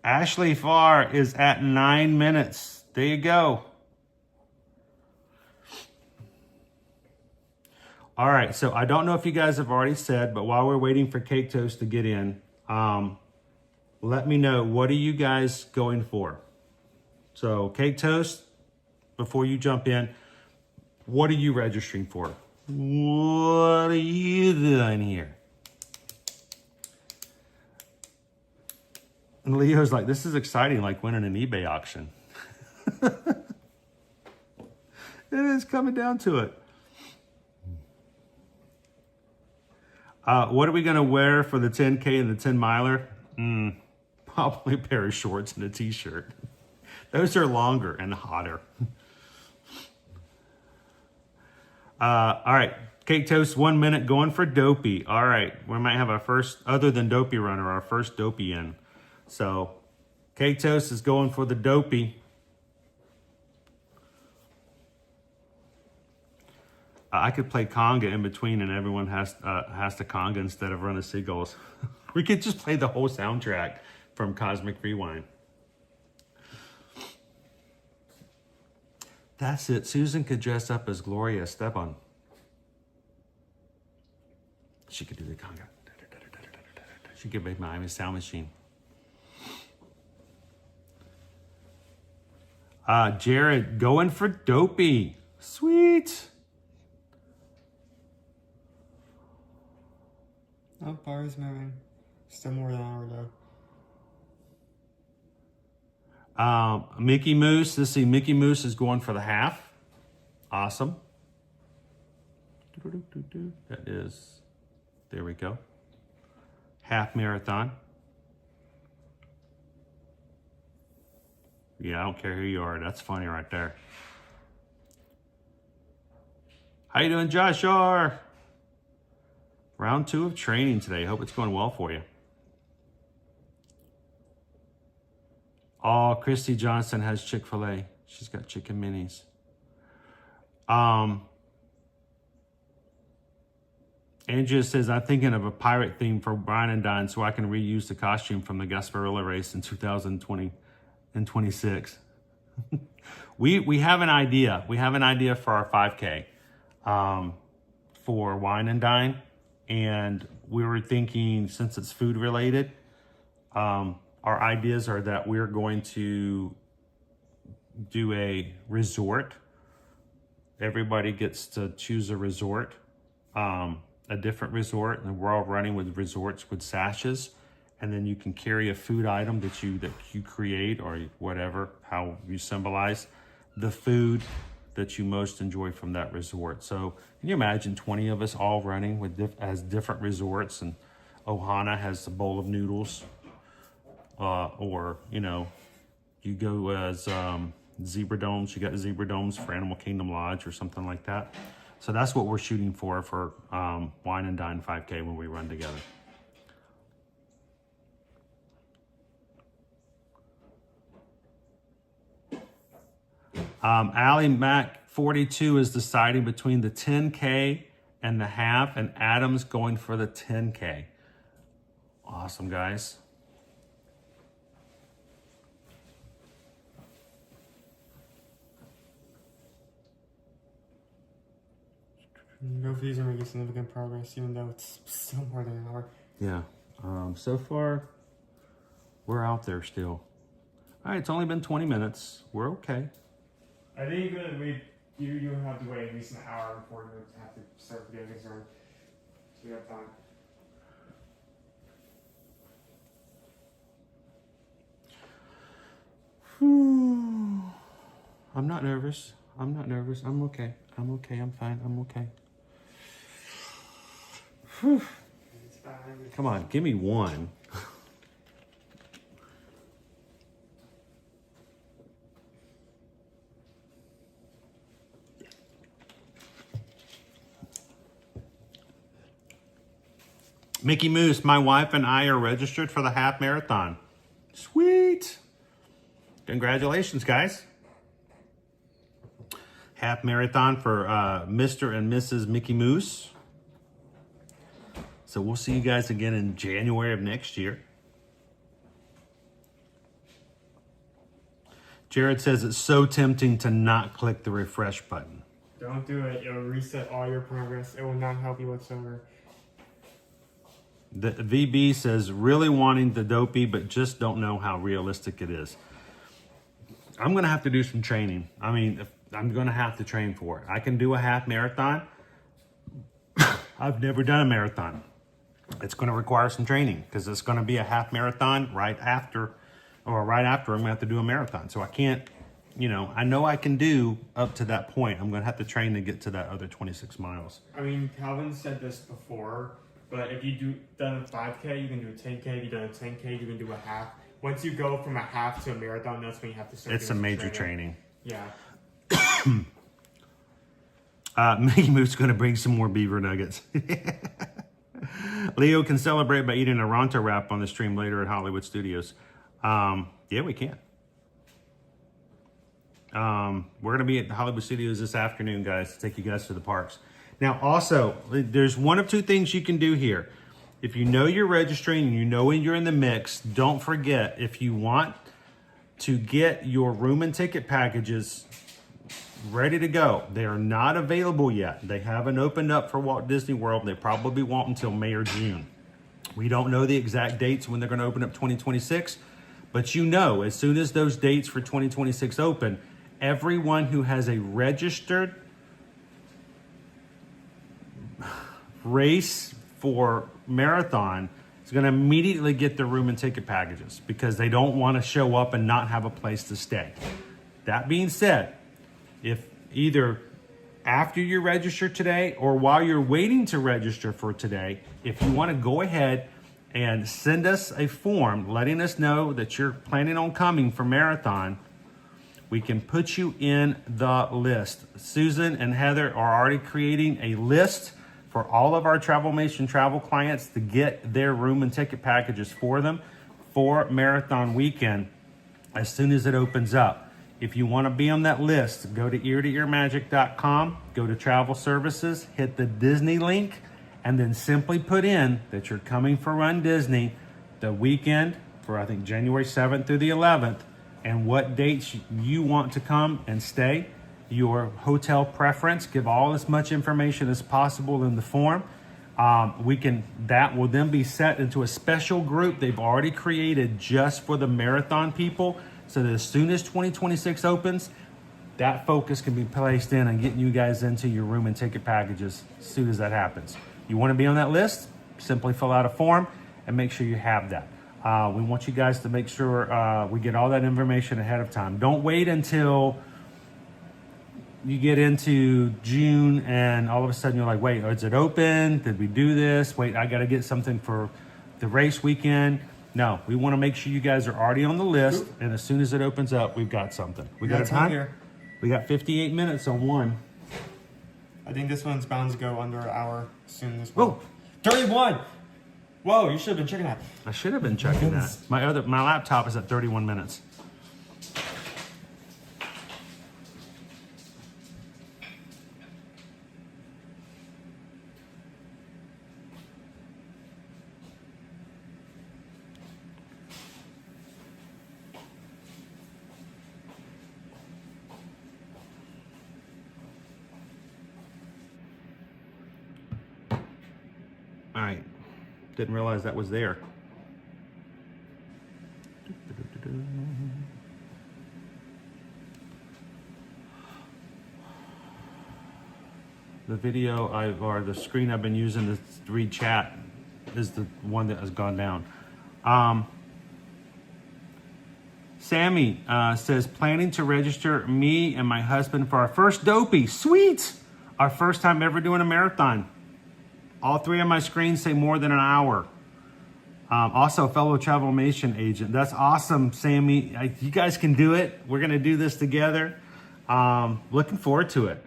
Ashley Farr is at 9 minutes. There you go. All right, so I don't know if you guys have already said, but while we're waiting for Cake Toast to get in, let me know, what are you guys going for? So Cake Toast, before you jump in, what are you registering for? What are you doing here? And Leo's like, this is exciting, like winning an eBay auction. It is coming down to it. What are we going to wear for the 10K and the 10 miler? Probably a pair of shorts and a t-shirt. Those are longer and hotter. All right. Cake Toast, 1 minute going for Dopey. All right. We might have our first, other than Dopey Runner, our first Dopey in. So Cake Toast is going for the Dopey. I could play conga in between and everyone has to conga instead of Run the Seagulls. We could just play the whole soundtrack from Cosmic Rewind. That's it. Susan could dress up as Gloria Esteban. She could do the conga. She could make my sound machine. Jared going for Dopey. Sweet. Oh, bar's moving. Still more than an hour though. Mickey Moose. Let's see. Mickey Moose is going for the half. Awesome. That is. There we go. Half marathon. Yeah, I don't care who you are. That's funny right there. How you doing, Josh R? Round 2 of training today. Hope it's going well for you. Oh, Christy Johnson has Chick-fil-A. She's got chicken minis. Andrea says, I'm thinking of a pirate theme for Wine and Dine so I can reuse the costume from the Gasparilla race in 2020 and 26. We have an idea. We have an idea for our 5K for Wine and Dine. And we were thinking, since it's food related, our ideas are that we're going to do a resort. Everybody gets to choose a resort, a different resort, and we're all running with resorts with sashes. And then you can carry a food item that you create or whatever, how you symbolize the food that you most enjoy from that resort. So can you imagine 20 of us all running with as different resorts, and Ohana has a bowl of noodles, or you go as Zebra Domes. You got Zebra Domes for Animal Kingdom Lodge or something like that. So that's what we're shooting for Wine and Dine 5K when we run together. Allie Mac 42 is deciding between the 10K and the half, and Adam's going for the 10K. Awesome, guys. Both of these are making significant progress, even though it's still more than an hour. Yeah. So far, we're out there still. All right, it's only been 20 minutes. We're okay. I think you have to wait at least an hour before you have to start getting concerned. So we have time. I'm not nervous. I'm not nervous. I'm okay. I'm okay. I'm fine. I'm okay. It's fine. Come on, give me one. Mickey Moose, my wife and I are registered for the half marathon. Sweet. Congratulations, guys. Half marathon for Mr. and Mrs. Mickey Moose. So we'll see you guys again in January of next year. Jared says it's so tempting to not click the refresh button. Don't do it. It'll reset all your progress. It will not help you whatsoever. The VB says, really wanting the Dopey, but just don't know how realistic it is. I'm going to have to do some training. I mean, I'm going to have to train for it. I can do a half marathon. I've never done a marathon. It's going to require some training because it's going to be a half marathon right after I'm going to have to do a marathon. So I can't, I know I can do up to that point. I'm going to have to train to get to that other 26 miles. I mean, Calvin said this before, but if you done a 5K, you can do a 10K. If you done a 10K, you can do a half. Once you go from a half to a marathon, that's when you have to start. It's a major training. Yeah. Mickey Mouse is going to bring some more beaver nuggets. Leo can celebrate by eating a Ronto wrap on the stream later at Hollywood Studios. Yeah, we can. We're going to be at the Hollywood Studios this afternoon, guys, to take you guys to the parks. Now, also, there's one of two things you can do here. If you know you're registering and you know when you're in the mix, don't forget, if you want to get your room and ticket packages ready to go, they are not available yet. They haven't opened up for Walt Disney World. They probably won't until May or June. We don't know the exact dates when they're going to open up 2026, but you know, as soon as those dates for 2026 open, everyone who has a registered race for marathon is going to immediately get their room and ticket packages because they don't want to show up and not have a place to stay. That being said, if either after you register today or while you're waiting to register for today, if you want to go ahead and send us a form letting us know that you're planning on coming for marathon, we can put you in the list. Susan and Heather are already creating a list for all of our Travelmation travel clients to get their room and ticket packages for them for marathon weekend as soon as it opens up. If you want to be on that list, go to eartoearmagic.com, go to travel services, hit the Disney link, and then simply put in that you're coming for Run Disney the weekend for, I think, January 7th through the 11th, and what dates you want to come and stay, your hotel preference, give all as much information as possible in the form. That will then be set into a special group they've already created just for the marathon people, so that as soon as 2026 opens, that focus can be placed in and getting you guys into your room and ticket packages as soon as that happens. You want to be on that list? Simply fill out a form and make sure you have that. We want you guys to make sure we get all that information ahead of time. Don't wait until you get into June and all of a sudden you're like, wait, is it open? Did we do this? Wait, I got to get something for the race weekend. No, we want to make sure you guys are already on the list, and as soon as it opens up, we've got something. We got a time here. We got 58 minutes on one. I think this one's bound to go under an hour soon as Whoa. well. 31! Whoa, you should have been checking that. I should have been checking that. My laptop is at 31 minutes. All right, didn't realize that was there. The video or the screen I've been using to read chat is the one that has gone down. Sammy says, planning to register me and my husband for our first dopey. Sweet! Our first time ever doing a marathon. All three of my screens say more than an hour. Also, fellow Travelmation agent. That's awesome, Sammy. You guys can do it. We're going to do this together. Looking forward to it.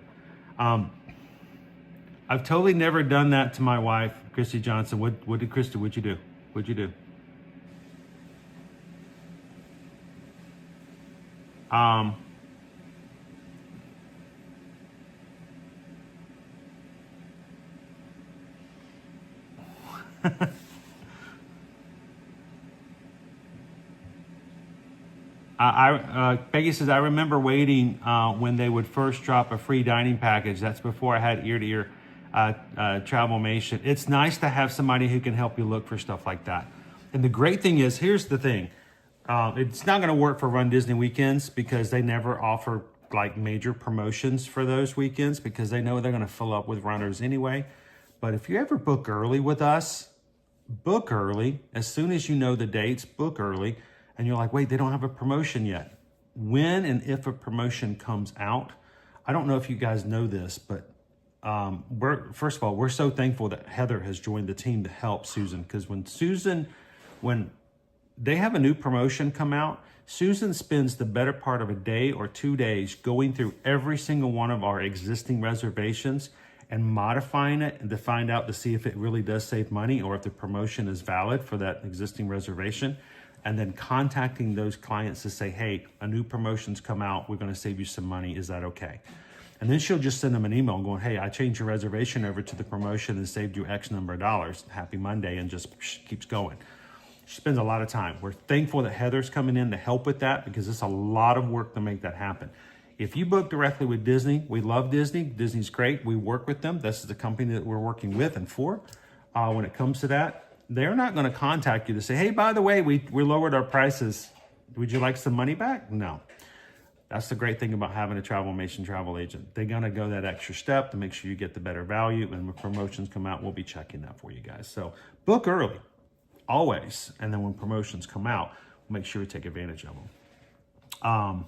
I've totally never done that to my wife, Christy Johnson. What did Christy, what'd you do? What'd you do? Peggy says, I remember waiting when they would first drop a free dining package. That's before I had ear-to-ear Travelmation. It's nice to have somebody who can help you look for stuff like that. And the great thing is, here's the thing. It's not going to work for Run Disney weekends because they never offer like major promotions for those weekends because they know they're going to fill up with runners anyway. But if you ever book early with us, book early. As soon as you know the dates, book early. And you're like, wait, they don't have a promotion yet. When and if a promotion comes out, I don't know if you guys know this, but first of all, we're so thankful that Heather has joined the team to help Susan. Because when they have a new promotion come out. Susan spends the better part of a day or 2 days going through every single one of our existing reservations and modifying it and to find out to see if it really does save money or if the promotion is valid for that existing reservation. And then contacting those clients to say, hey, a new promotion's come out. We're going to save you some money. Is that okay? And then she'll just send them an email going, hey, I changed your reservation over to the promotion and saved you X number of dollars. Happy Monday, and just keeps going. She spends a lot of time. We're thankful that Heather's coming in to help with that because it's a lot of work to make that happen. If you book directly with Disney, we love Disney. Disney's great. We work with them. This is the company that we're working with and for. When it comes to that, they're not going to contact you to say, hey, by the way, we lowered our prices. Would you like some money back? No. That's the great thing about having a Travelmation travel agent. They're going to go that extra step to make sure you get the better value. And when promotions come out, we'll be checking that for you guys. So book early, always. And then when promotions come out, we'll make sure we take advantage of them.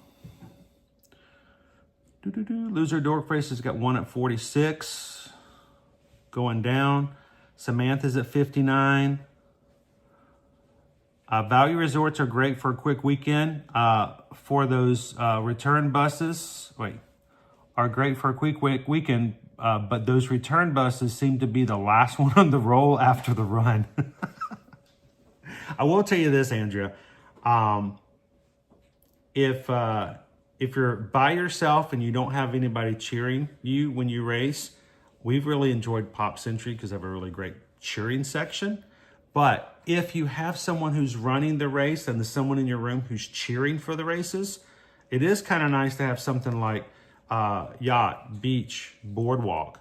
Loser Dork Face has got one at 46. Going down. Samantha's at 59. Value resorts are great for a quick weekend. For those return buses, are great for a quick weekend, but those return buses seem to be the last one on the roll after the run. I will tell you this, Andrea. If you're by yourself and you don't have anybody cheering you when you race, we've really enjoyed Pop Century because they have a really great cheering section. But if you have someone who's running the race and there's someone in your room who's cheering for the races, it is kind of nice to have something like yacht, beach, boardwalk,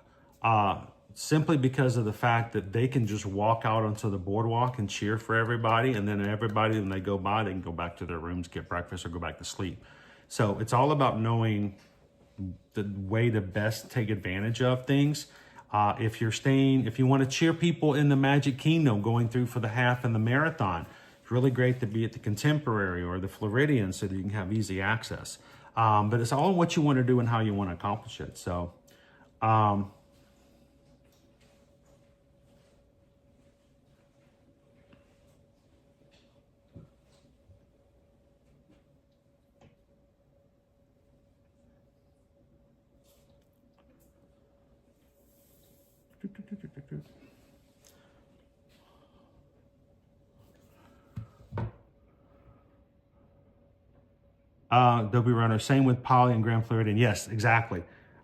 simply because of the fact that they can just walk out onto the boardwalk and cheer for everybody. And then everybody, when they go by, they can go back to their rooms, get breakfast, or go back to sleep. So it's all about knowing the way to best take advantage of things. If you want to cheer people in the Magic Kingdom going through for the half and the marathon, it's really great to be at the Contemporary or the Floridian so that you can have easy access. But it's all what you want to do and how you want to accomplish it. So, Adobe Runner, same with Poly and Grand Floridian. Yes, exactly.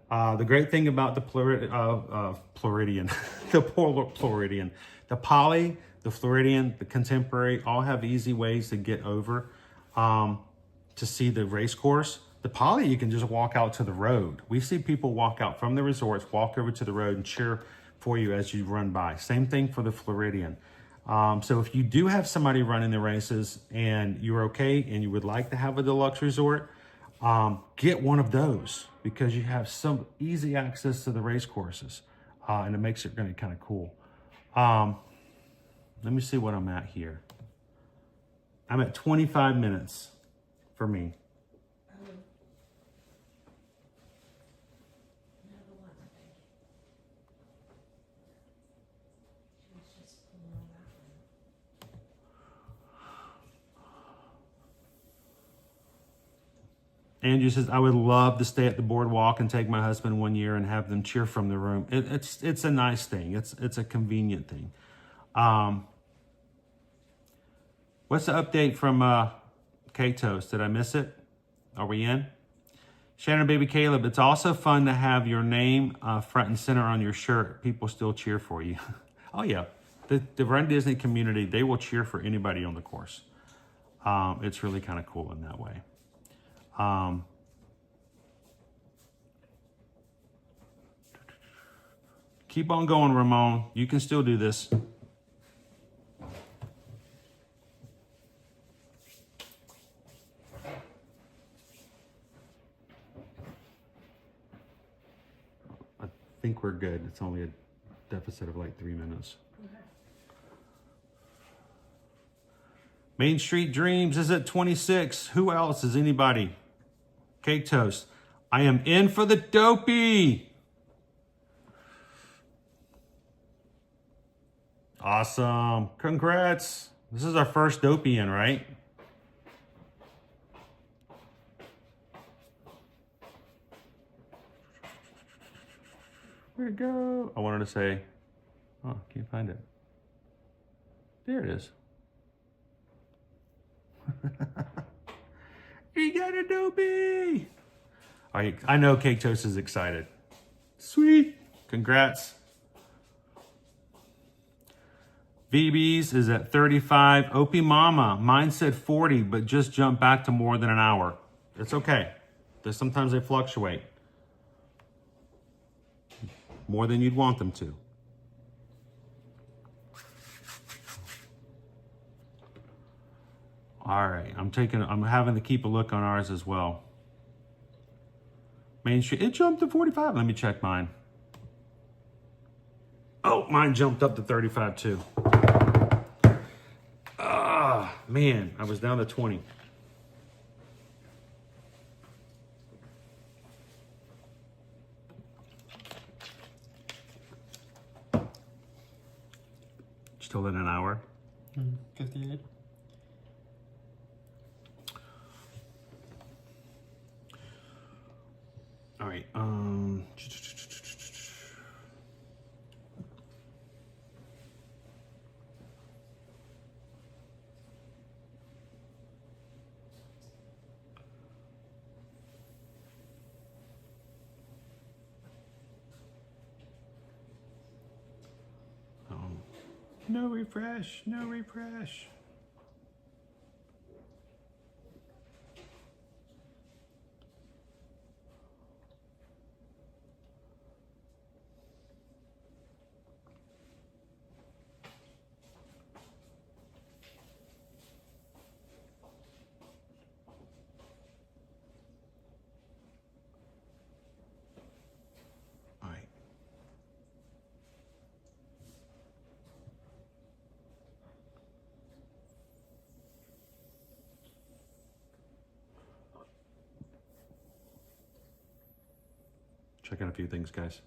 The great thing about the Floridian, the Floridian, the Poly, the Floridian, the Contemporary, all have easy ways to get over to see the race course. The Poly, you can just walk out to the road. We see people walk out from the resorts, walk over to the road and cheer for you as you run by. Same thing for the Floridian. So if you do have somebody running the races and you're okay and you would like to have a deluxe resort, get one of those because you have some easy access to the race courses and it makes it really kind of cool. Let me see what I'm at here. I'm at 25 minutes for me. Andrew says, I would love to stay at the boardwalk and take my husband 1 year and have them cheer from the room. It's a nice thing. It's a convenient thing. What's the update from K-Toast? Did I miss it? Are we in? Shannon Baby Caleb, it's also fun to have your name front and center on your shirt. People still cheer for you. Oh, yeah. The runDisney community, they will cheer for anybody on the course. It's really kind of cool in that way. Keep on going, Ramon. You can still do this. I think we're good. It's only a deficit of like 3 minutes. Main Street Dreams is at 26. Who else is anybody? Cake Toast. I am in for the dopey. Awesome. Congrats. This is our first dopey in, right? Where'd it go? I wanted to say, oh, can't find it. There it is. We got a dopey! All right, I know Cake Toast is excited. Sweet, congrats. VB's is at 35. Opie Mama, mine said 40, but just jumped back to more than an hour. It's okay. Sometimes they fluctuate. More than you'd want them to. All right, I'm having to keep a look on ours as well. Main Street, it jumped to 45. Let me check mine. Oh, mine jumped up to 35 too. Ah, man, I was down to 20. Still in an hour. 58. All right. No refresh. No refresh. Checking a few things, guys.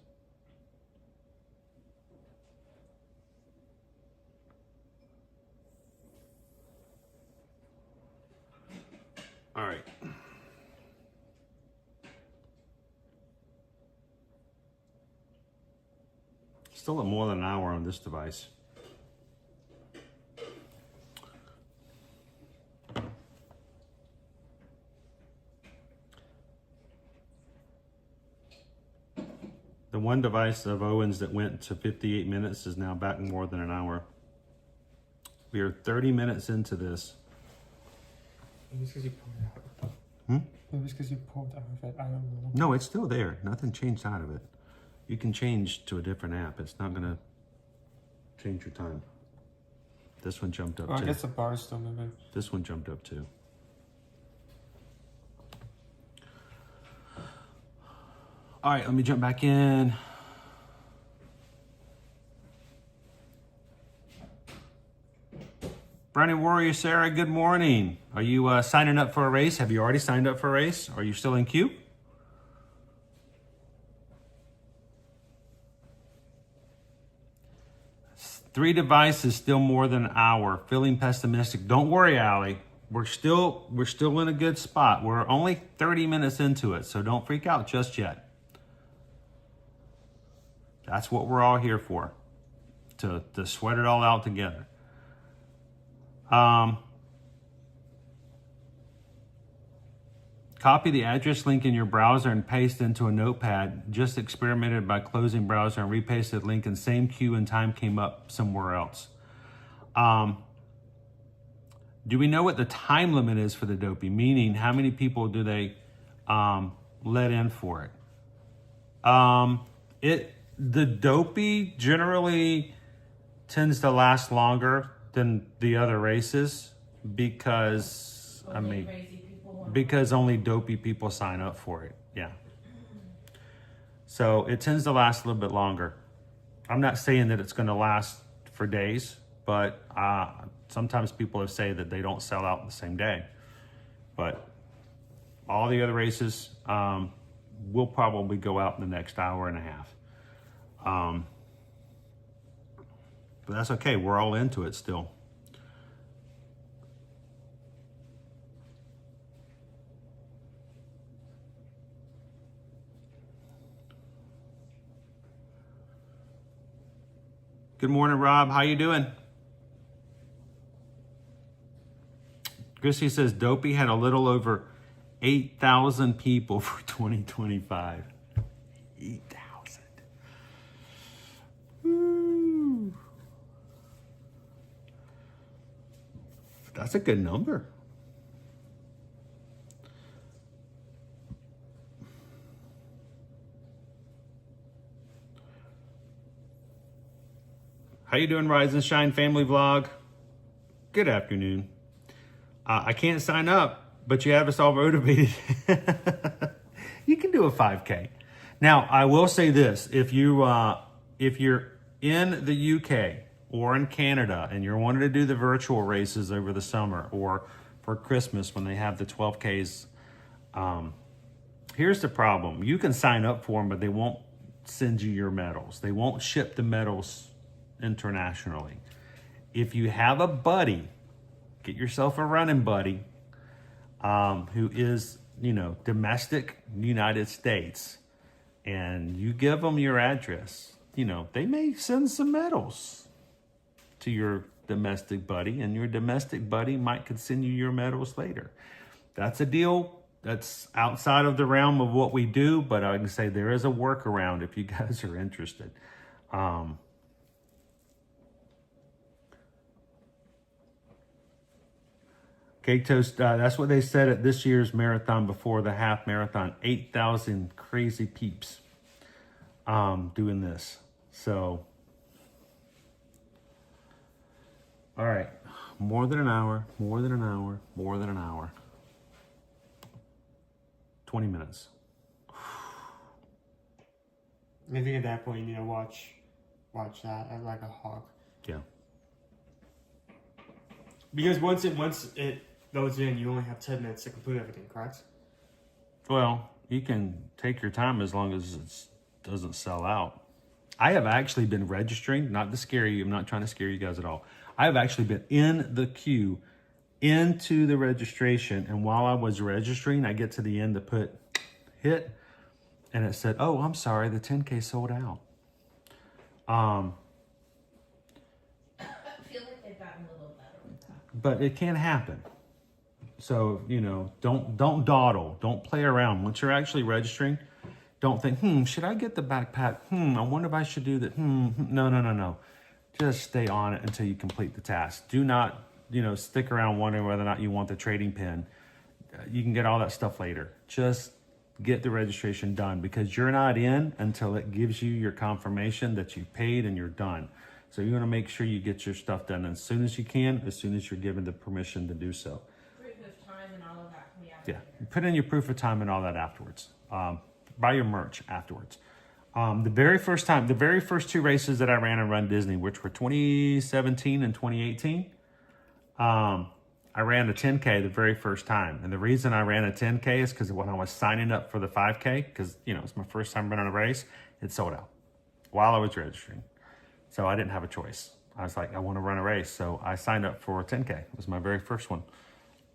All right. Still at more than an hour on this device. The one device of Owen's that went to 58 minutes is now back more than an hour. We are 30 minutes into this. Maybe it's because you pulled it out. Maybe it's because you pulled out of it. I don't know. No, it's still there. Nothing changed out of it. You can change to a different app. It's not going to change your time. This one jumped up Oh, I too. guess the bar is still moving. This one jumped up too. All right, let me jump back in. Brownie Warrior Sarah, good morning. Are you signing up for a race? Have you already signed up for a race? Are you still in queue? Three devices, still more than an hour. Feeling pessimistic. Don't worry, Allie. We're still in a good spot. We're only 30 minutes into it, so don't freak out just yet. That's what we're all here for, to sweat it all out together. Copy the address link in your browser and paste into a notepad. Just experimented by closing browser and repasted link, and same queue and time came up somewhere else. Do we know what the time limit is for the dopey? Meaning, how many people do they let in for it? The dopey generally tends to last longer than the other races because because only dopey people sign up for it. Yeah. So it tends to last a little bit longer. I'm not saying that it's going to last for days, but sometimes people have said that they don't sell out the same day. But all the other races will probably go out in the next hour and a half. But that's okay. We're all into it still. Good morning, Rob. How you doing? Chrissy says Dopey had a little over 8,000 people for 2025. 8,000. Woo. That's a good number. How you doing, Rise and Shine Family Vlog? Good afternoon. I can't sign up, but you have us all motivated. You can do a 5K. Now, I will say this: if you're in the UK or in Canada and you're wanting to do the virtual races over the summer or for Christmas when they have the 12Ks, here's the problem: you can sign up for them, but they won't send you your medals. They won't ship the medals internationally. If you have a buddy, get yourself a running buddy who is, domestic United States, and you give them your address, they may send some medals to your domestic buddy, and your domestic buddy might could send you your medals later. That's a deal that's outside of the realm of what we do, but I can say there is a workaround if you guys are interested. Cake Toast, that's what they said at this year's marathon before the half marathon. 8,000 crazy peeps doing this. So, all right. More than an hour, more than an hour, more than an hour. 20 minutes. I think at that point you need to watch that as like a hawk. Yeah. Because once it loads in, you only have 10 minutes to complete everything, correct? Well, you can take your time as long as it doesn't sell out. I have actually been registering, not to scare you. I'm not trying to scare you guys at all. I have actually been in the queue into the registration. And while I was registering, I get to the end to put hit. And it said, oh, I'm sorry, the 10K sold out. I feel like they've gotten a little better with that. But it can happen. So, don't dawdle. Don't play around. Once you're actually registering, don't think, should I get the backpack? I wonder if I should do that. No. Just stay on it until you complete the task. Do not, stick around wondering whether or not you want the trading pin. You can get all that stuff later. Just get the registration done, because you're not in until it gives you your confirmation that you paid and you're done. So you want to make sure you get your stuff done as soon as you can, as soon as you're given the permission to do so. Proof of time and all of that can be added. Yeah, put in your proof of time and all that afterwards. Buy your merch afterwards. The very first 2 races that I ran in runDisney, which were 2017 and 2018, I ran a 10K the very first time. And the reason I ran a 10K is because when I was signing up for the 5K, because, it's my first time running a race, it sold out while I was registering. So I didn't have a choice. I was like, I want to run a race. So I signed up for a 10K. It was my very first one.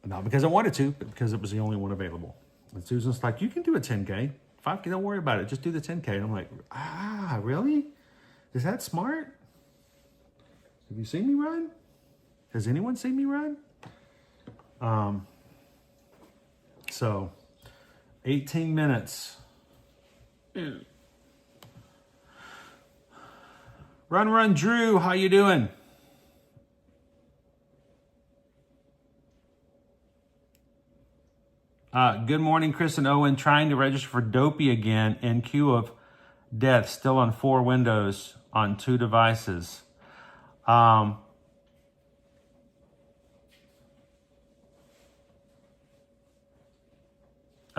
Not because I wanted to, but because it was the only one available. And Susan's like, you can do a 10K. 5K, don't worry about it. Just do the 10K. And I'm like, really? Is that smart? Have you seen me run? Has anyone seen me run? So 18 minutes. Run, Drew, how you doing? Good morning, Chris and Owen. Trying to register for Dopey again in queue of death. Still on 4 windows on 2 devices.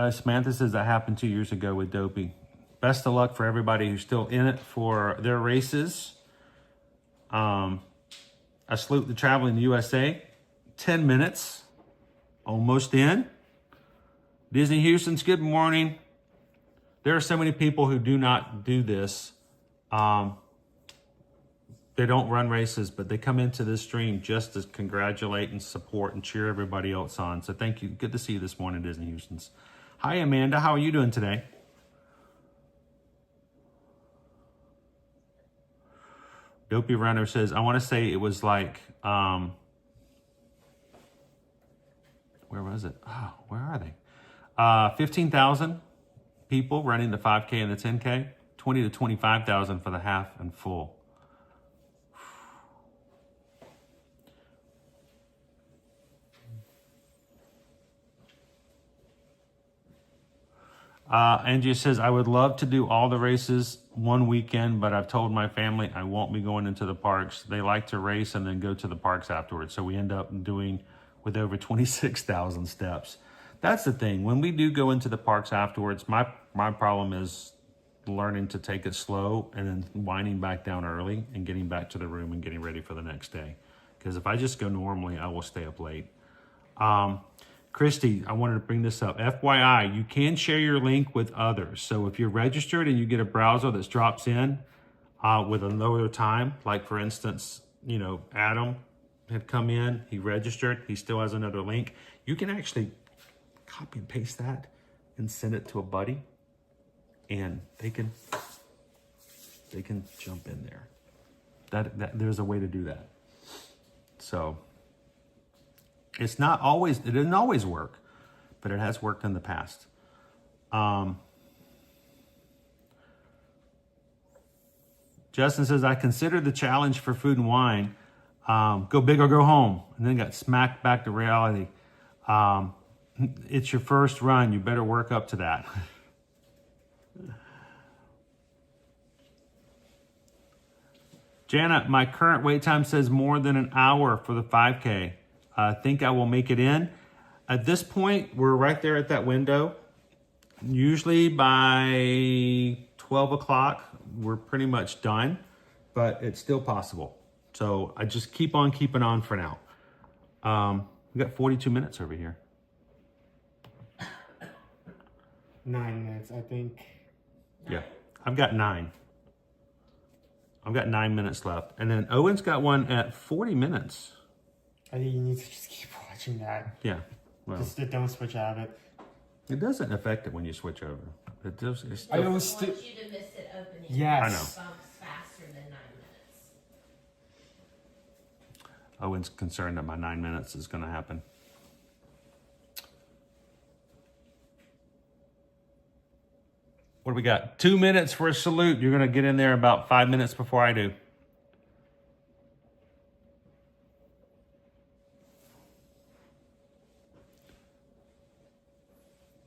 Samantha says that happened 2 years ago with Dopey. Best of luck for everybody who's still in it for their races. I salute the Traveling USA. 10 minutes. Almost in. Disney Houston's good morning. There are so many people who do not do this. They don't run races, but they come into this stream just to congratulate and support and cheer everybody else on. So thank you. Good to see you this morning, Disney Houston's. Hi, Amanda. How are you doing today? Dopey Runner says, I want to say it was like, where was it? Oh, where are they? 15,000 people running the 5K and the 10K, 20 to 25,000 for the half and full. Angie says, I would love to do all the races one weekend, but I've told my family I won't be going into the parks. They like to race and then go to the parks afterwards. So we end up doing with over 26,000 steps. That's the thing. When we do go into the parks afterwards, my problem is learning to take it slow and then winding back down early and getting back to the room and getting ready for the next day. Because if I just go normally, I will stay up late. Christy, I wanted to bring this up. FYI, you can share your link with others. So if you're registered and you get a browser that drops in with a lower time, like for instance, you know, Adam had come in, he registered, he still has another link. You can actually copy and paste that and send it to a buddy, and they can jump in there. That there's a way to do that. So it's not always, it doesn't always work, but it has worked in the past. Justin says, I considered the challenge for Food and Wine, go big or go home, and then got smacked back to reality. It's your first run. You better work up to that. Jana, my current wait time says more than an hour for the 5K. I think I will make it in. At this point, we're right there at that window. Usually by 12 o'clock, we're pretty much done, but it's still possible. So I just keep on keeping on for now. We got 42 minutes over here. 9 minutes, I think. Yeah, I've got 9. I've got 9 minutes left. And then Owen's got one at 40 minutes. I think you need to just keep watching that. Yeah. Well, Just don't switch out of it. it doesn't affect it when you switch over. It does. It's I still, always I want you to miss it opening. Yes. I know. Bumps faster than 9 minutes. Owen's concerned that my 9 minutes is going to happen. What do we got? 2 minutes for a salute. You're going to get in there about 5 minutes before I do.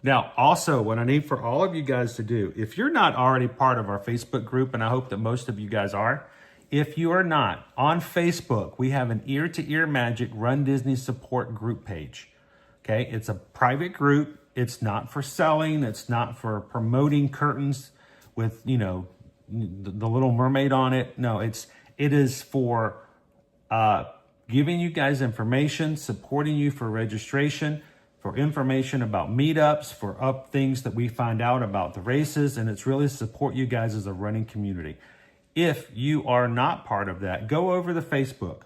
Now, also, what I need for all of you guys to do, if you're not already part of our Facebook group, and I hope that most of you guys are, if you are not, on Facebook, we have an Ear to Ear Magic Run Disney support group page. Okay, it's a private group. It's not for selling. It's not for promoting curtains with, you know, the Little Mermaid on it. No, it is for giving you guys information, supporting you for registration, for information about meetups, for things that we find out about the races, and it's really to support you guys as a running community. If you are not part of that, go over to Facebook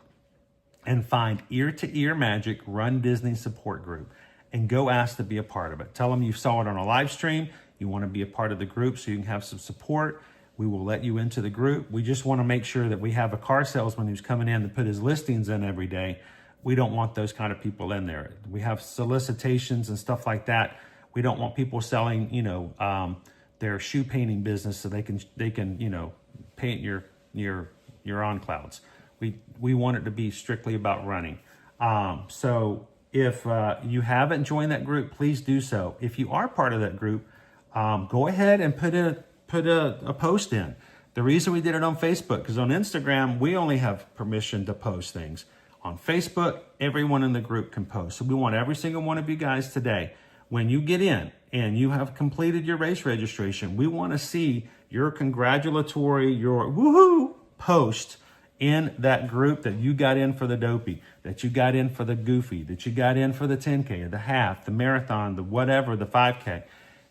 and find Ear to Ear Magic Run Disney support group and go ask to be a part of it. Tell them you saw it on a live stream, you want to be a part of the group so you can have some support. We will let you into the group. We just want to make sure that we have a car salesman who's coming in to put his listings in every day. We don't want those kind of people in there. We have solicitations and stuff like that. We don't want people selling, you know, their shoe painting business so they can, you know, paint your on clouds. We want it to be strictly about running. So if you haven't joined that group, please do so. If you are part of that group, go ahead and put a post in. The reason we did it on Facebook, because on Instagram, we only have permission to post things. On Facebook, everyone in the group can post. So we want every single one of you guys today, when you get in and you have completed your race registration, we want to see your congratulatory, your woohoo post in that group that you got in for the Dopey, that you got in for the Goofy, that you got in for the 10K, the half, the marathon, the whatever, the 5K.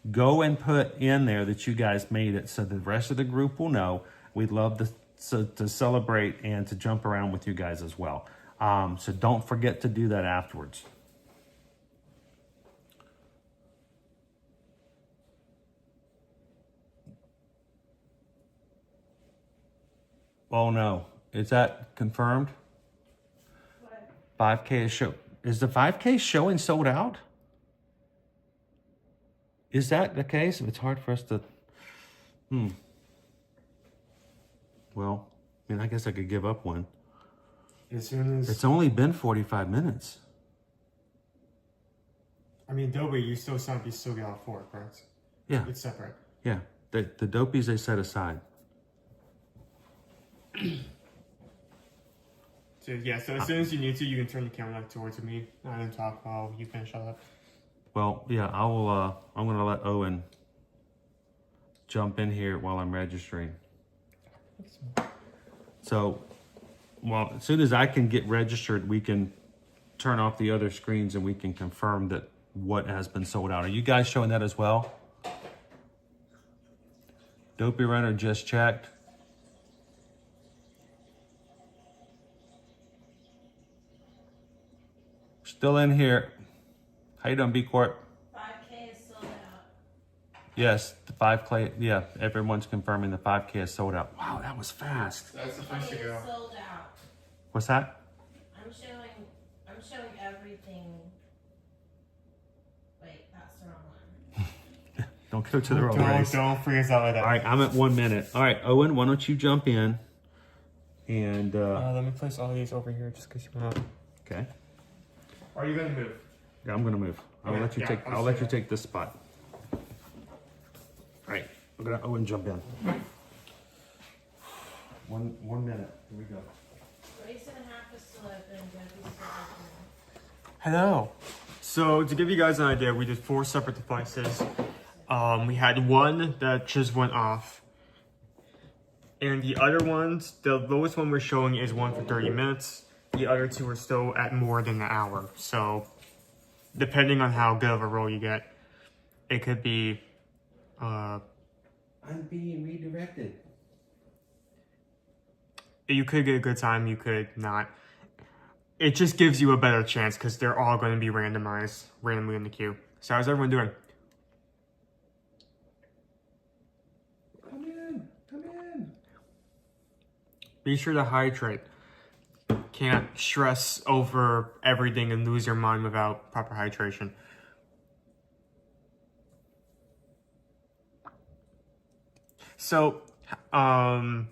Go and put in there that you guys made it so the rest of the group will know. We'd love to celebrate and to jump around with you guys as well. So don't forget to do that afterwards. Oh no, Is that confirmed? 5K is the 5K showing sold out? Is that the case? It's hard for us to, Well, I mean, I guess I could give up one. As soon as It's only been 45 minutes. I mean, Adobe, you still get all four, correct? Yeah, It's separate. yeah. The dopies they set aside. So yeah, so as soon as you need to, you can turn the camera towards me. I didn't talk while you finish all that. Well, yeah, I will. I'm gonna let Owen jump in here while I'm registering. So, well, as soon as I can get registered, we can turn off the other screens and we can confirm that what has been sold out. Are you guys showing that as well? Dopey Runner just checked. Still in here. How you doing, B Corp? 5K is sold out. Yes, the 5K. Yeah, everyone's confirming the 5K is sold out. Wow, that was fast. That's the first to It go. is sold out. What's that? I'm showing everything. Wait, that's the wrong one. Don't go to the wrong race. Don't freak us out like that. All right, I'm at 1 minute. All right, Owen, why don't you jump in? And Let me place all these over here just because you want. okay, Are you gonna move? yeah, I'm gonna move. I'll Okay, let you yeah, take. I'll I'll let see you that. take this spot. All right, we're gonna Owen jump in. 1 minute. Here we go. Race and a half is still open. Debbie's still open. Hello. So to give you guys an idea, we did 4 separate devices. We had one that just went off. And the other ones, the lowest one we're showing is one for 30 minutes. The other 2 are still at more than an hour. So depending on how good of a roll you get, it could be, I'm being redirected. you could get a good time, you could not. It just gives you a better chance because they're all going to be randomized randomly in the queue. So how's everyone doing? Come in. Come in. Be sure to hydrate. Can't stress over everything and lose your mind without proper hydration. So, how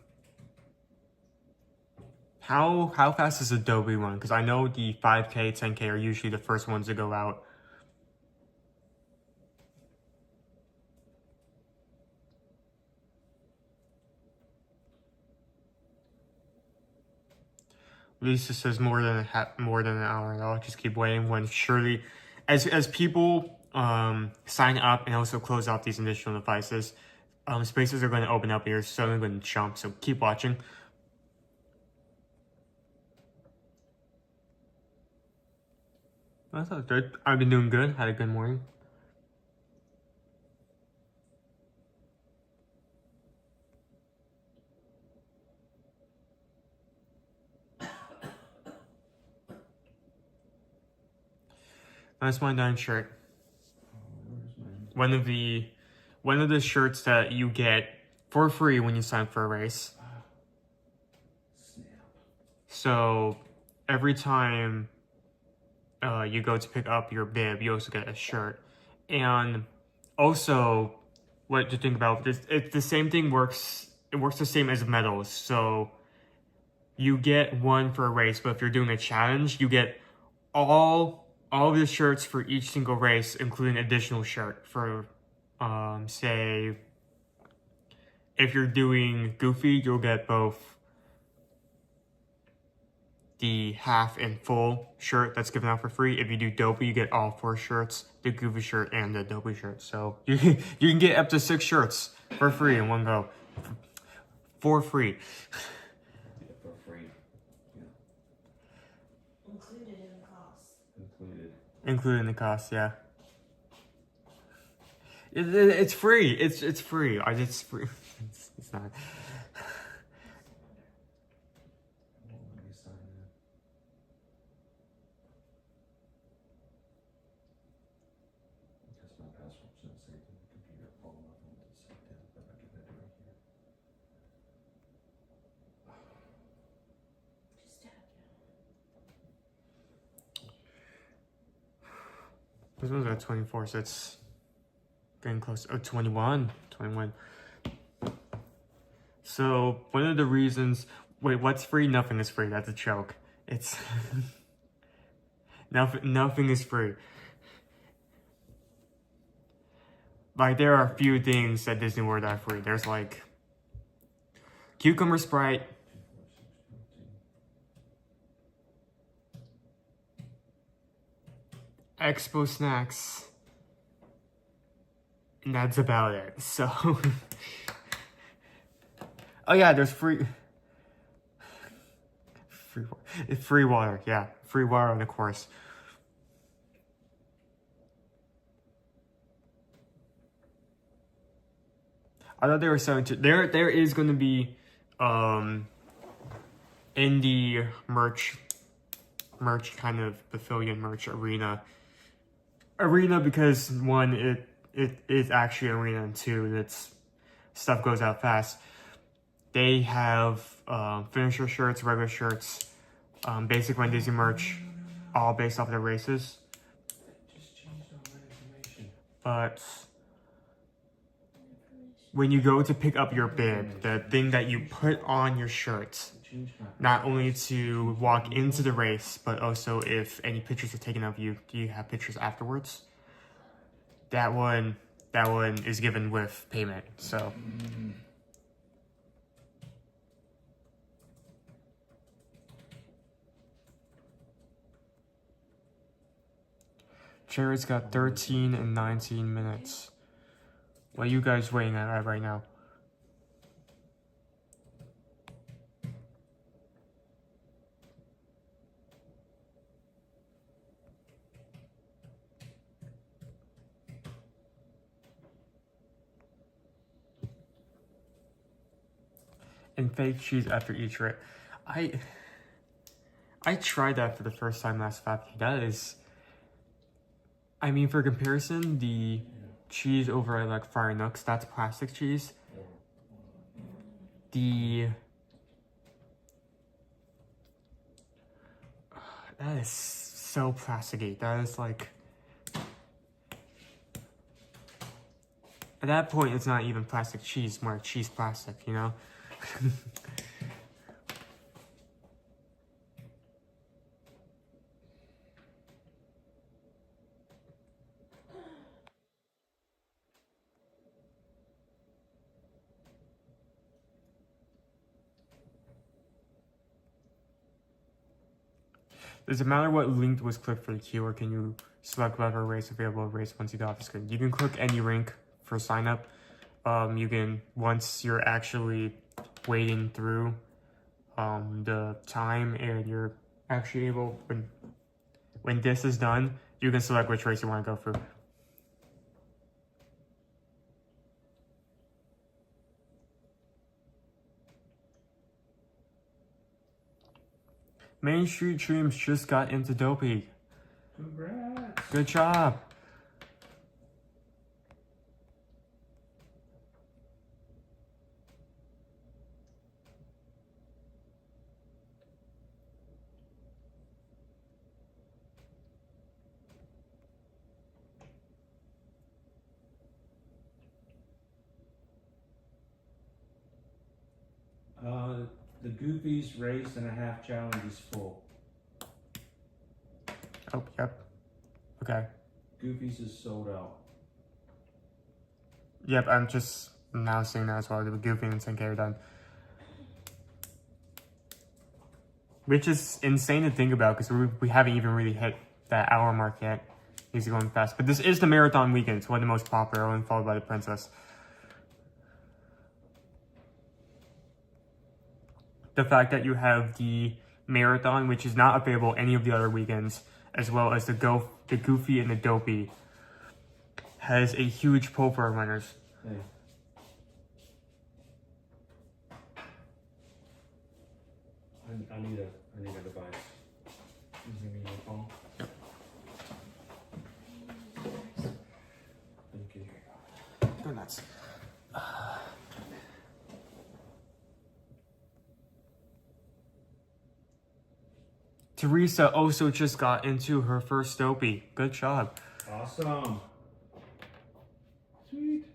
fast is Adobe one? Because I know the 5K, 10K are usually the first ones to go out. Lisa says more than an hour. I'll just keep waiting. When surely, as people sign up and also close out these additional devices, spaces are going to open up here. So they're going to jump. So keep watching. I thought good. I've been doing good. Had a good morning. That's my Dine shirt. One of the shirts that you get for free when you sign up for a race. So every time you go to pick up your bib, you also get a shirt. And also, what to think about this? The same thing works. It works the same as medals. So you get one for a race, but if you're doing a challenge, you get all of the shirts for each single race, including an additional shirt for, say, if you're doing Goofy, you'll get both the half and full shirt that's given out for free. If you do Dopey, you get all 4 shirts, the Goofy shirt and the Dopey shirt. So you can get up to 6 shirts for free in one go. For free. For free. Included in the cost. Included in the cost, yeah. It's free. It's free. It's free. It's not. This one's at 24, so it's getting close. Oh, 21. 21. So, one of the reasons... Wait, what's free? Nothing is free. That's a joke. It's... nothing is free. Like, there are a few things at Disney World that are free. There's, like... Cucumber Sprite. Expo snacks. And that's about it. So... oh yeah, there's free water. Yeah, free water on the course. I thought they were selling there is going to be indie merch kind of pavilion merch arena because one it is actually arena, and two it's stuff goes out fast. They have finisher shirts, regular shirts, basic Wine Disney merch, all based off their races. But when you go to pick up your bib, the thing that you put on your shirt, not only to walk into the race, but also if any pictures are taken of you, do you have pictures afterwards? That one is given with payment, so. Jared's got 13 and 19 minutes. What are you guys waiting at right now? And fake cheese after each race. I tried that for the first time last 5K. That is... I mean, for comparison, the cheese over at like Friar Nooks, that's plastic cheese. That is so plasticky. That is like... At that point, it's not even plastic cheese, more cheese plastic, you know? Does it matter what link was clicked for the queue, or can you select whatever race available race once you get off the screen? You can click any link for sign up. You can, once you're actually wading through the time and you're actually able, when this is done, you can select which race you want to go through. Main Street Dreams just got into Dopey. Congrats. Good job. The Goofy's race and a half challenge is full. Oh, yep. Okay. Goofy's is sold out. Yep, I'm just announcing that as well. The Goofy and 10K are done. Which is insane to think about because we haven't even really hit that hour mark yet. He's going fast. But this is the marathon weekend. It's one of the most popular, and followed by the Princess. The fact that you have the marathon, which is not available any of the other weekends, as well as the Goofy and the Dopey, has a huge pull for our runners. Hey. I need a device. You need my phone? Yep. Thank you. Go nuts. Teresa also just got into her first Dopey. Good job. Awesome. Sweet.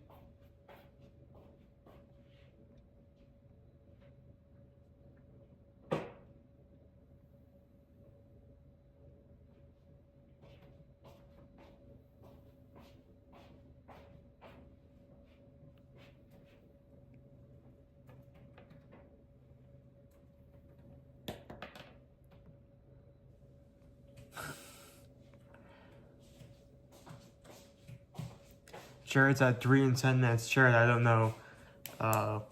Jared's at 3 and 10 minutes. Jared, I don't know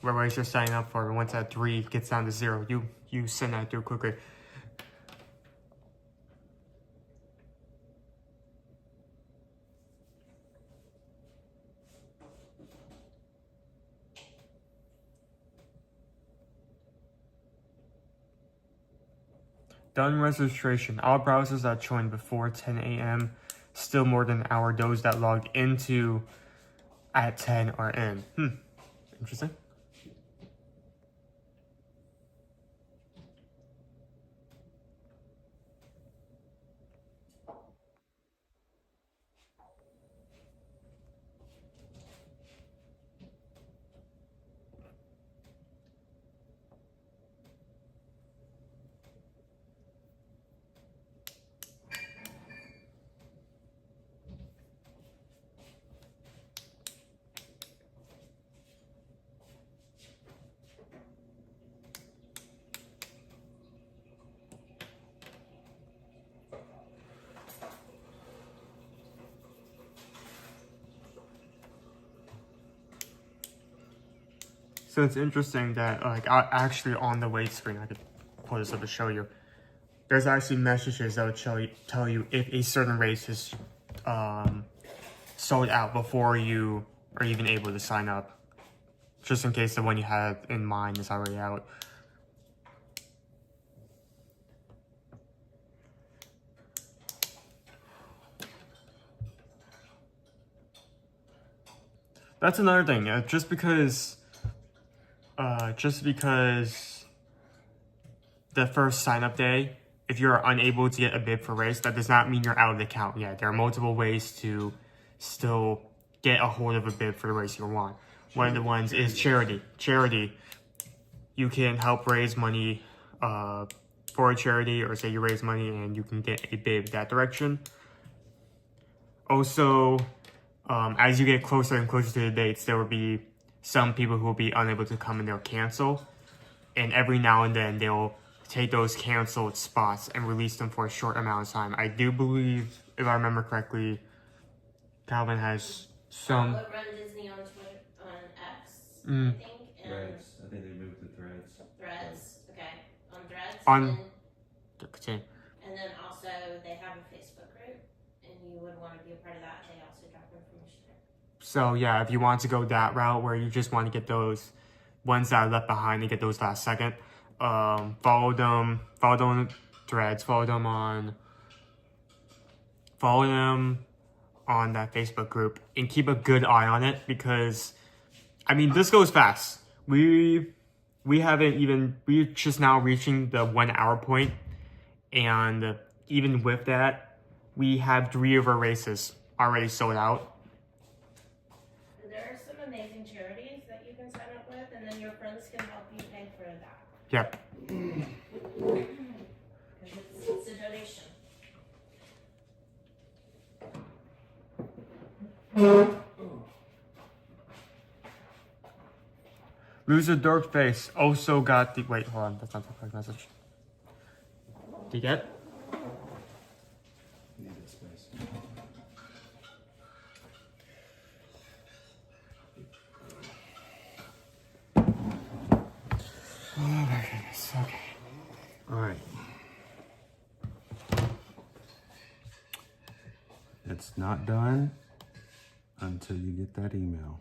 what race you're signing up for, but once that 3 gets down to 0, you send that through quickly. Done registration. All browsers that joined before 10 a.m. Still more than an hour. Those that logged into at 10 are in. Interesting. So it's interesting that, like, actually on the wait screen, I could pull this up to show you. There's actually messages that would tell you if a certain race is sold out before you are even able to sign up, just in case the one you had in mind is already out. That's another thing. Just because the first sign-up day, if you're unable to get a bid for a race, that does not mean you're out of the count yet. There are multiple ways to still get a hold of a bid for the race you want. One of the ones is charity. Charity, you can help raise money for a charity, or say you raise money and you can get a bid that direction. Also, as you get closer and closer to the dates, there will be some people who will be unable to come and they'll cancel. And every now and then they'll take those canceled spots and release them for a short amount of time. I do believe, if I remember correctly, Calvin has some... Run Disney on Twitter, on X, I think. And Threads. I think they moved to Threads. Threads, okay. On Threads. On... And then also they have a Facebook group, and you would want to be a part of that. They also drop information there. So yeah, if you want to go that route where you just want to get those ones that are left behind and get those last second, follow them on Threads, follow them on that Facebook group, and keep a good eye on it, because I mean, this goes fast. We're just now reaching the 1 hour point, and even with that, we have 3 of our races already sold out. There are some amazing charities that you can sign up with, and then your friends can help you pay for that. Yep. Because it's a donation. Loser Dark Face also got the... Wait, hold on. That's not the correct message. Did you get? Needed space. Oh my goodness. Okay. All right. It's not done until you get that email.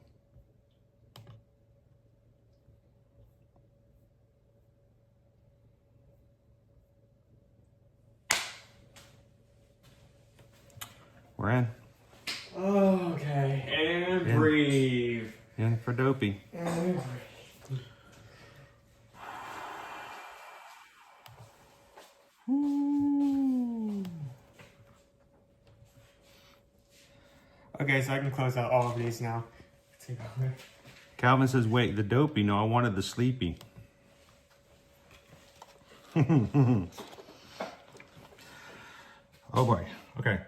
We're in. Okay. And breathe. In for Dopey. Okay, so I can close out all of these now. Calvin says, wait, the dopey. No, I wanted the sleepy. Oh boy. Okay.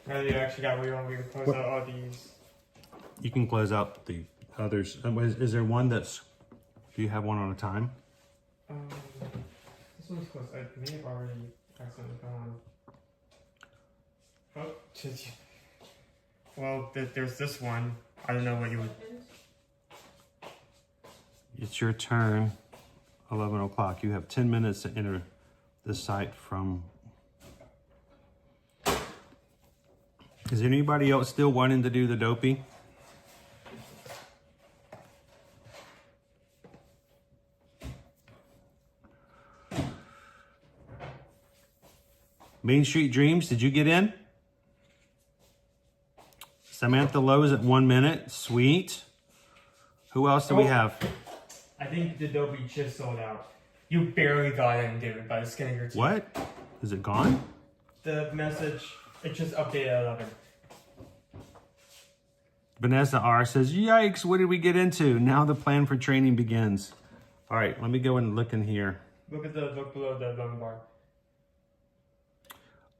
Now that you actually got where you want me to close out all these. You can close out the others. Is there one that's, do you have one on a time? This one's close. I may have already accidentally gone. Oh, well, there's this one. I don't know what you would. It's your turn. 11 o'clock. You have 10 minutes to enter the site from. Is there anybody else still wanting to do the dopey? Main Street Dreams, did you get in? Samantha Lowe's at 1 minute. Sweet. Who else do we have? I think the Adobe just sold out. You barely got in, dude, by the skin of your teeth. What? Is it gone? The message, it just updated at 11. Vanessa R says, yikes, what did we get into? Now the plan for training begins. All right, let me go and look in here. Look below the long bar.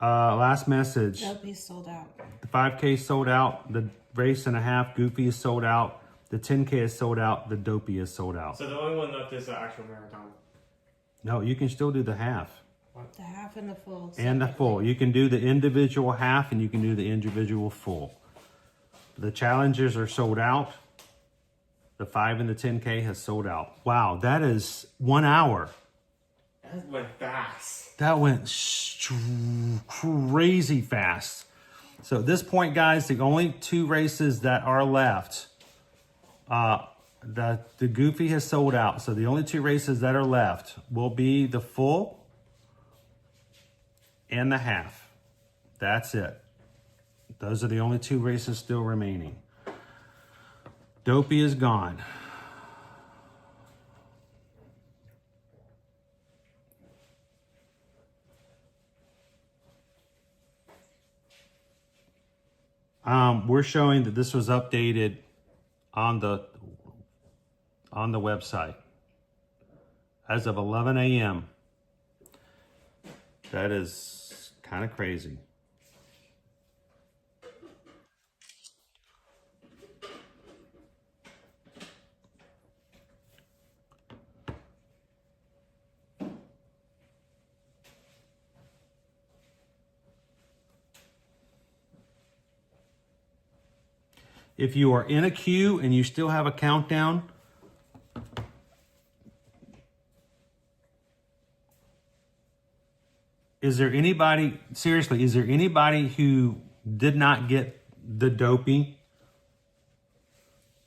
Last message. Dopey's sold out. The 5K is sold out. The race and a half, Goofy, is sold out. The 10K is sold out. The Dopey is sold out. So the only one left is the actual marathon. No, you can still do the half. The half and the full. And the full. You can do the individual half and you can do the individual full. The challengers are sold out. The 5 and the 10K has sold out. Wow, that is 1 hour. That went fast. That went crazy fast. So at this point, guys, the only 2 races that are left, the Goofy has sold out. So the only 2 races that are left will be the full and the half. That's it. Those are the only 2 races still remaining. Dopey is gone. We're showing that this was updated on the website as of 11 a.m. That is kind of crazy. If you are in a queue and you still have a countdown, is there anybody, seriously, is there anybody who did not get the Dopey?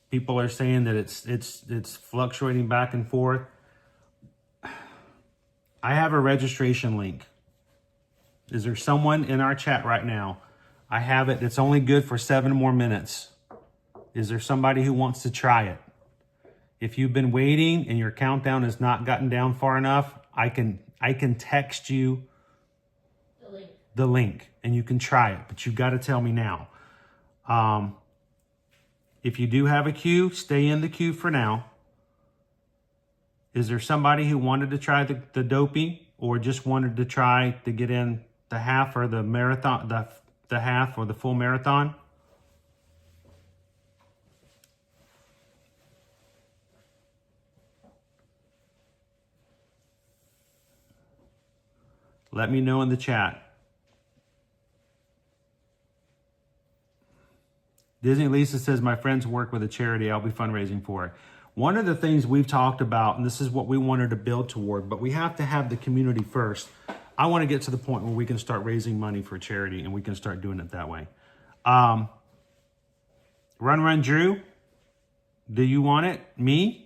People are saying that it's fluctuating back and forth. I have a registration link. Is there someone in our chat right now? I have it. It's only good for 7 more minutes. Is there somebody who wants to try it? If you've been waiting and your countdown has not gotten down far enough, I can text you the link and you can try it, but you've got to tell me now. If you do have a queue, stay in the queue for now. Is there somebody who wanted to try the Dopey or just wanted to try to get in the half or the marathon, the half or the full marathon? Let me know in the chat. Disney Lisa says, my friends work with a charity. I'll be fundraising for it. One of the things we've talked about, and this is what we wanted to build toward, but we have to have the community first. I want to get to the point where we can start raising money for charity and we can start doing it that way. Run Drew, do you want it? Me?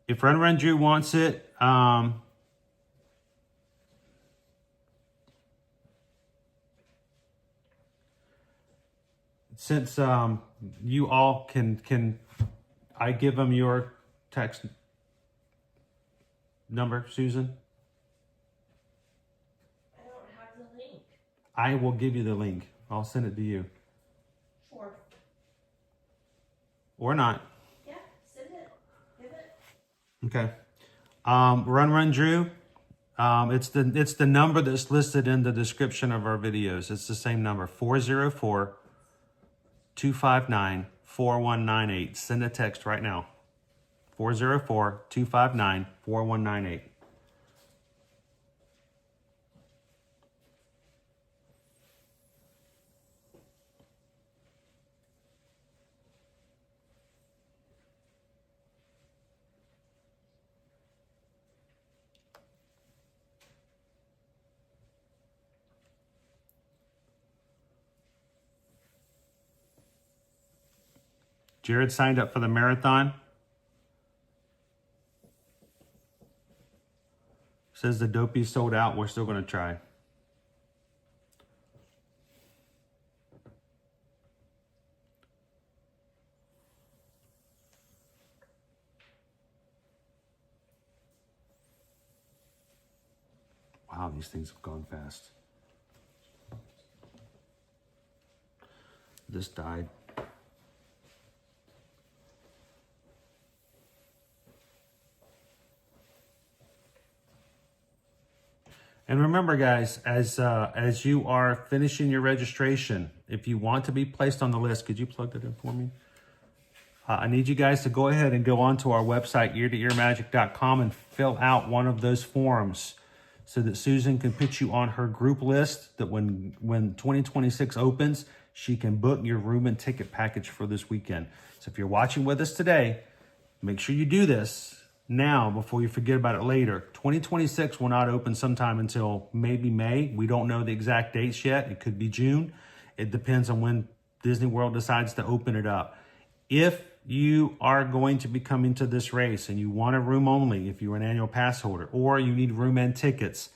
If Run Drew wants it, since you all can I give them your text number, Susan? I will give you the link. I'll send it to you. Sure. Or not. Yeah, send it. Give it. Okay. Run Drew. It's the number that's listed in the description of our videos. It's the same number, 404-259-4198. Send a text right now. 404-259-4198. Jared signed up for the marathon. Says the Dopey's sold out. We're still going to try. Wow, these things have gone fast. This died. And remember, guys, as you are finishing your registration, if you want to be placed on the list, could you plug that in for me? I need you guys to go ahead and go onto our website, eartoearmagic.com, and fill out one of those forms so that Susan can put you on her group list, that when 2026 opens, she can book your room and ticket package for this weekend. So if you're watching with us today, make sure you do this now before you forget about it later. 2026 will not open sometime until maybe May. We don't know the exact dates yet. It could be June. It depends on when Disney World decides to open it up. If you are going to be coming to this race and you want a room only, if you're an annual pass holder, or you need room and tickets,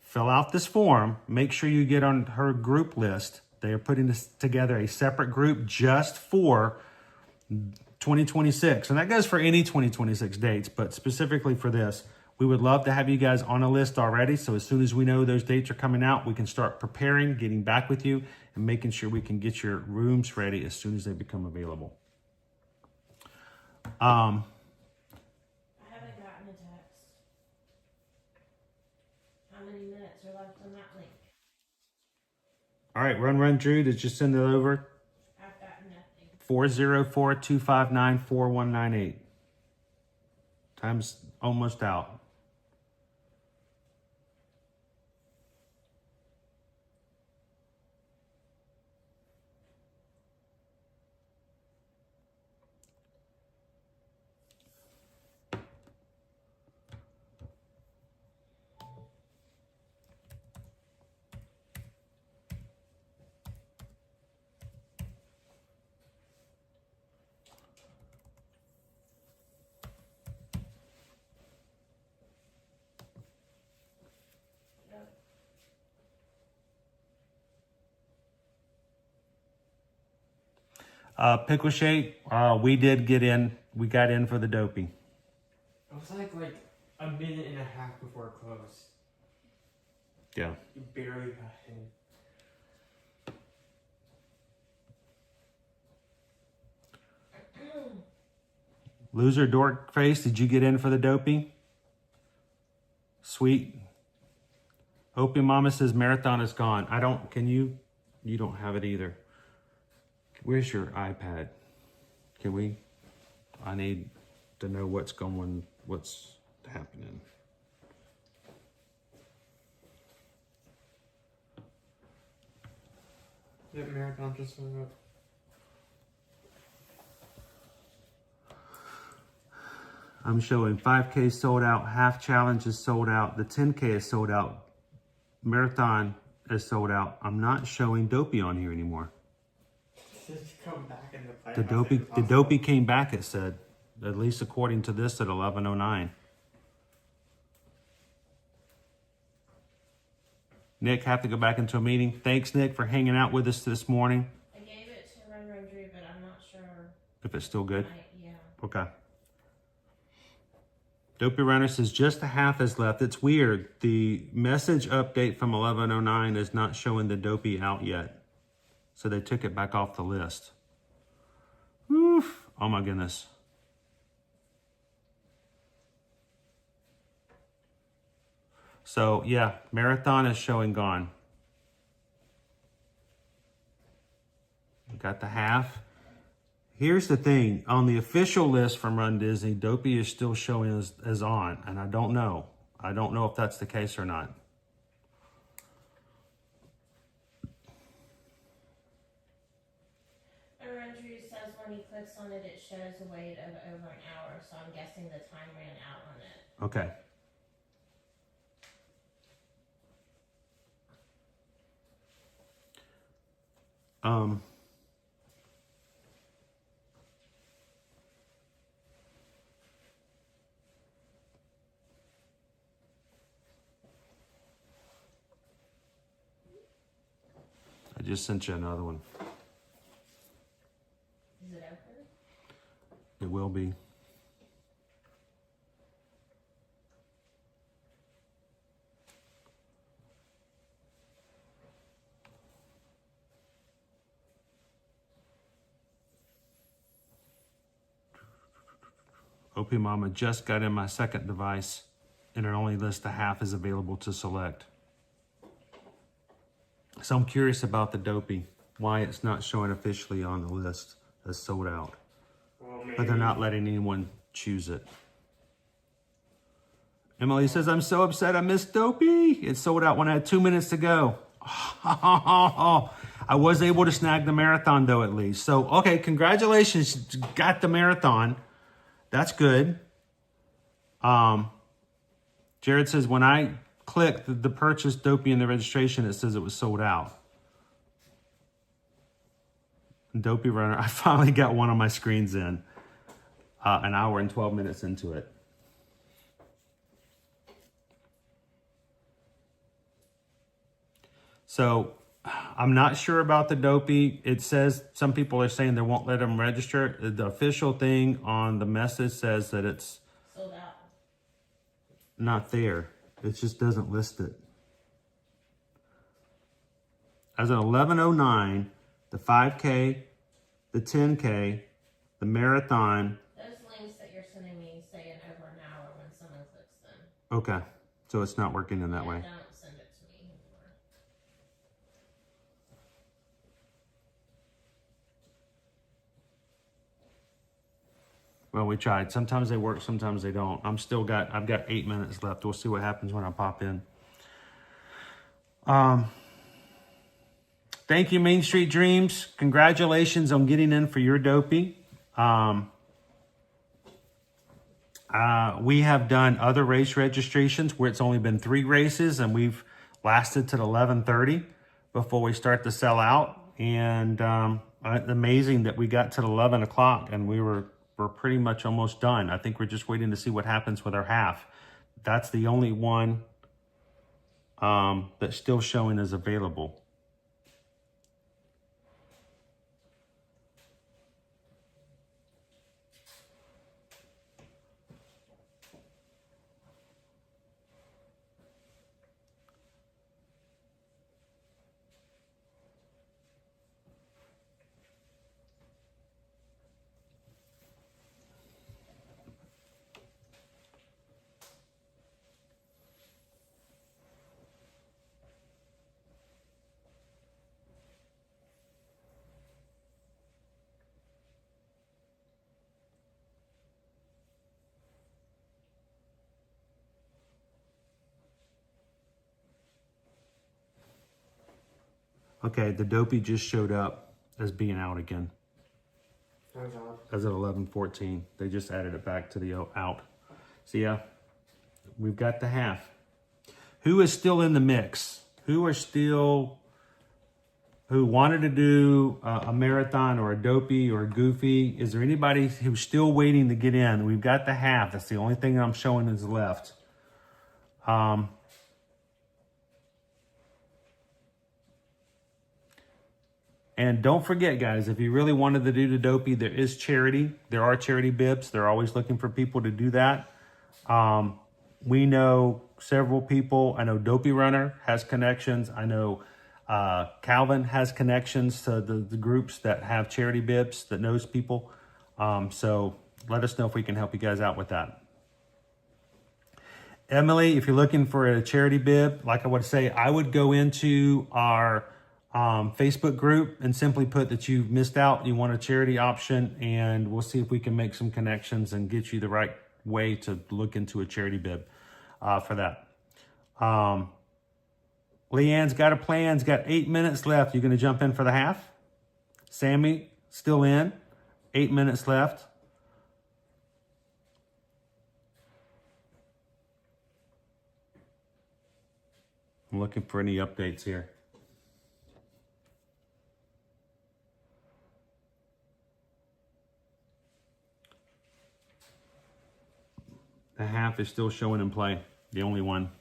fill out this form. Make sure you get on her group list. They are putting this together a separate group just for 2026. And that goes for any 2026 dates, but specifically for this. We would love to have you guys on a list already. So as soon as we know those dates are coming out, we can start preparing, getting back with you, and making sure we can get your rooms ready as soon as they become available. I haven't gotten a text. How many minutes are left on that link? All right, Run Drew, did you send it over? I've gotten nothing. 404-259-4198. Time's almost out. Pickle Shake, we did get in. We got in for the Dopey. It was like a minute and a half before it closed. Yeah. You barely got in. Loser Dork Face, did you get in for the Dopey? Sweet. Opie Mama says marathon is gone. You don't have it either. Where's your iPad? I need to know what's happening. Yeah, marathon just went up. I'm showing 5K sold out, half challenge is sold out, the 10K is sold out, marathon is sold out. I'm not showing Dopey on here anymore. Come back in the The Dopey came back, it said, at least according to this at 11:09. Nick, have to go back into a meeting. Thanks, Nick, for hanging out with us this morning. I gave it to Run Drew, but I'm not sure. If it's still good. Yeah. Okay. Dopey Runner says just a half is left. It's weird. The message update from 1109 is not showing the Dopey out yet. So they took it back off the list. Oof. Oh my goodness. So yeah, Marathon is showing gone. We got the half. Here's the thing, on the official list from Run Disney, Dopey is still showing as on, and I don't know. I don't know if that's the case or not. Andrew says when he clicks on it, it shows a wait of over an hour, so I'm guessing the time ran out on it. Okay. I just sent you another one. Is it open? It will be. OP Mama just got in my second device, and it only lists the half is available to select. So I'm curious about the Dopey, why it's not showing officially on the list as sold out. But they're not letting anyone choose it. Emily says, I'm so upset I missed Dopey. It sold out when I had 2 minutes to go. I was able to snag the Marathon though, at least. So, okay, congratulations. Got the Marathon. That's good. Jared says, when I clicked the purchase Dopey in the registration, it says it was sold out. Dopey Runner, I finally got one of my screens in. An hour and 12 minutes into it. So I'm not sure about the Dopey. It says some people are saying they won't let them register. The official thing on the message says that it's Sold out. not there. It just doesn't list it. As an 1109, the 5K, the 10K, the Marathon. Those links that you're sending me say in over an hour when someone clicks them. Okay, so it's not working in that way. Don't send it to me anymore. Well, we tried. Sometimes they work, sometimes they don't. I've got 8 minutes left. We'll see what happens when I pop in. Thank you, Main Street Dreams. Congratulations on getting in for your Dopey. We have done other race registrations where it's only been 3 races and we've lasted till 11:30 before we start to sell out. And amazing that we got to 11 o'clock and we're pretty much almost done. I think we're just waiting to see what happens with our half. That's the only one that's still showing as available. Okay, the Dopey just showed up as being out again. As of 11:14. They just added it back to the out. So yeah, we've got the half. Who is still in the mix? Who wanted to do a marathon or a Dopey or a Goofy? Is there anybody who's still waiting to get in? We've got the half. That's the only thing I'm showing is left. And don't forget, guys, if you really wanted to do the Dopey, there is charity. There are charity bibs. They're always looking for people to do that. We know several people. I know Dopey Runner has connections. I know Calvin has connections to the groups that have charity bibs that knows people. So let us know if we can help you guys out with that. Emily, if you're looking for a charity bib, like I would say, I would go into our Facebook group and simply put that you've missed out, you want a charity option, and we'll see if we can make some connections and get you the right way to look into a charity bib for that. Leanne's got a plan's got 8 minutes left. You going to jump in for the half? Sammy, still in. 8 minutes left. I'm looking for any updates here. The half is still showing in play. The only one.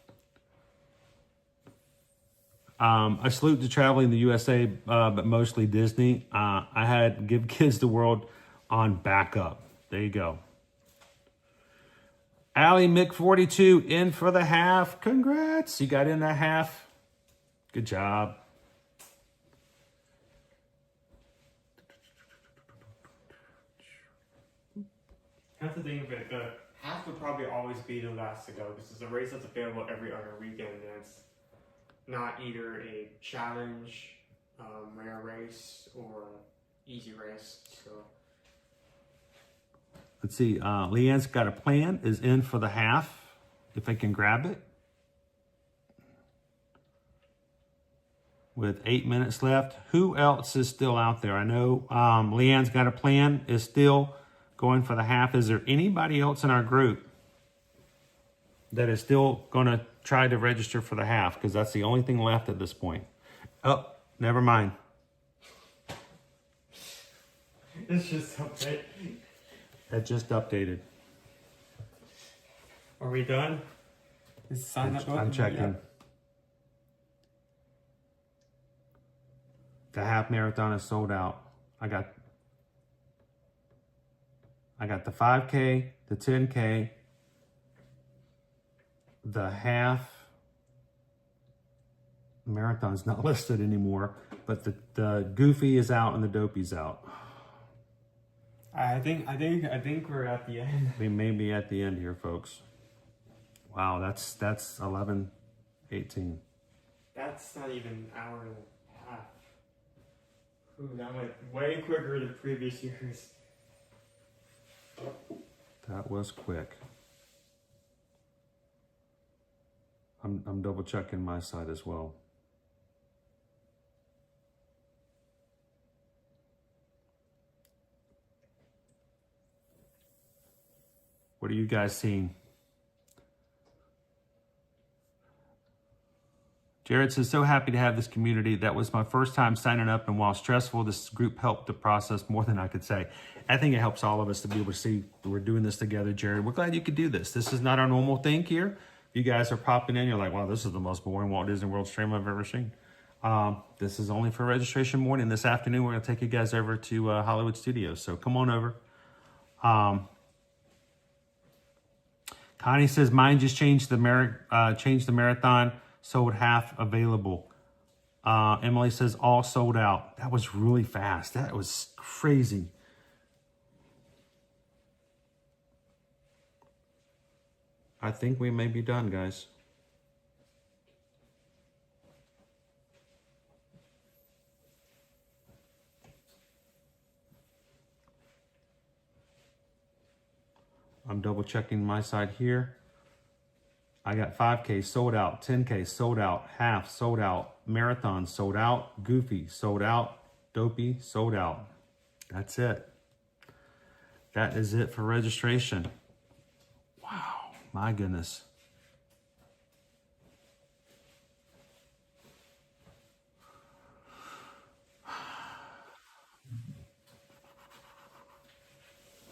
I salute to traveling the USA, but mostly Disney. I had Give Kids the World on backup. There you go. Allie Mick42 in for the half. Congrats. You got in that half. Good job. That's the thing of it. The half would probably always be the last to go. This is a race that's available every other weekend. And it's not either a challenge, rare race, or easy race. So. Let's see. Leanne's got a plan. Is in for the half. If I can grab it. With 8 minutes left. Who else is still out there? I know Leanne's got a plan. Is still going for the half. Is there anybody else in our group that is still going to try to register for the half? Because that's the only thing left at this point. Oh, never mind. It's just update. That just updated. Are we done? Is sign up? I'm checking. Yeah. The half marathon is sold out. I got the 5K, the 10K, the half. Marathon's not listed anymore, but the Goofy is out and the Dopey's out. I think we're at the end. We may be at the end here, folks. Wow, that's 11:18. That's not even an hour and a half. Ooh, that went way quicker than previous years. That was quick. I'm double checking my side as well. What are you guys seeing? Jared says, so happy to have this community. That was my first time signing up, and while stressful, this group helped the process more than I could say. I think it helps all of us to be able to see we're doing this together, Jared. We're glad you could do this. This is not our normal thing here. You guys are popping in. You're like, wow, this is the most boring Walt Disney World stream I've ever seen. This is only for registration morning. This afternoon, we're going to take you guys over to Hollywood Studios. So come on over. Connie says, mine just changed the marathon. Sold half available. Emily says, all sold out. That was really fast. That was crazy. I think we may be done, guys. I'm double checking my side here. I got 5K sold out, 10K sold out, half sold out, marathon sold out, Goofy sold out, Dopey sold out. That's it. That is it for registration. Wow, my goodness.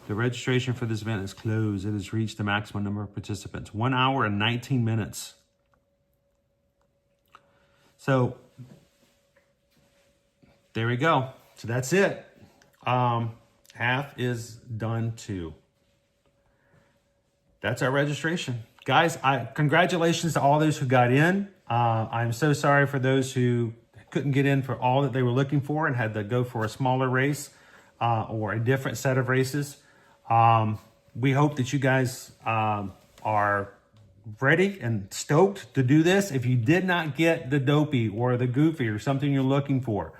The registration for this event is closed. It has reached the maximum number of participants. 1 hour and 19 minutes. So, there we go. So that's it. Half is done too. that's our registration. Guys, congratulations to all those who got in. I'm so sorry for those who couldn't get in for all that they were looking for and had to go for a smaller race or a different set of races. We hope that you guys are ready and stoked to do this. If you did not get the dopey or the goofy or something you're looking for,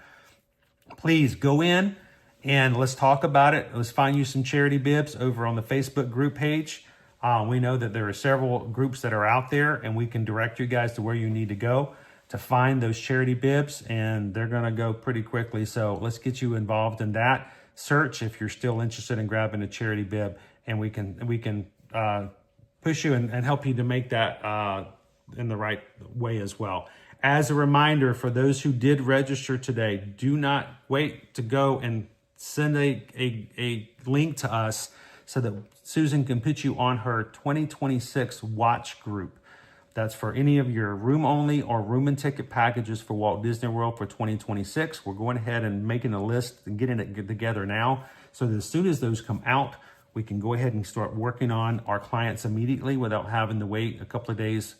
please go in and let's talk about it. Let's find you some charity bibs over on the Facebook group page. We know that there are several groups that are out there, and we can direct you guys to where you need to go to find those charity bibs, and they're going to go pretty quickly. So let's get you involved in that search if you're still interested in grabbing a charity bib, and we can push you and help you to make that in the right way as well. As a reminder, for those who did register today, do not wait to go and send a link to us so that Susan can put you on her 2026 watch group. That's for any of your room only or room and ticket packages for Walt Disney World for 2026. We're going ahead and making a list and getting it together now so that as soon as those come out, we can go ahead and start working on our clients immediately without having to wait a couple of days.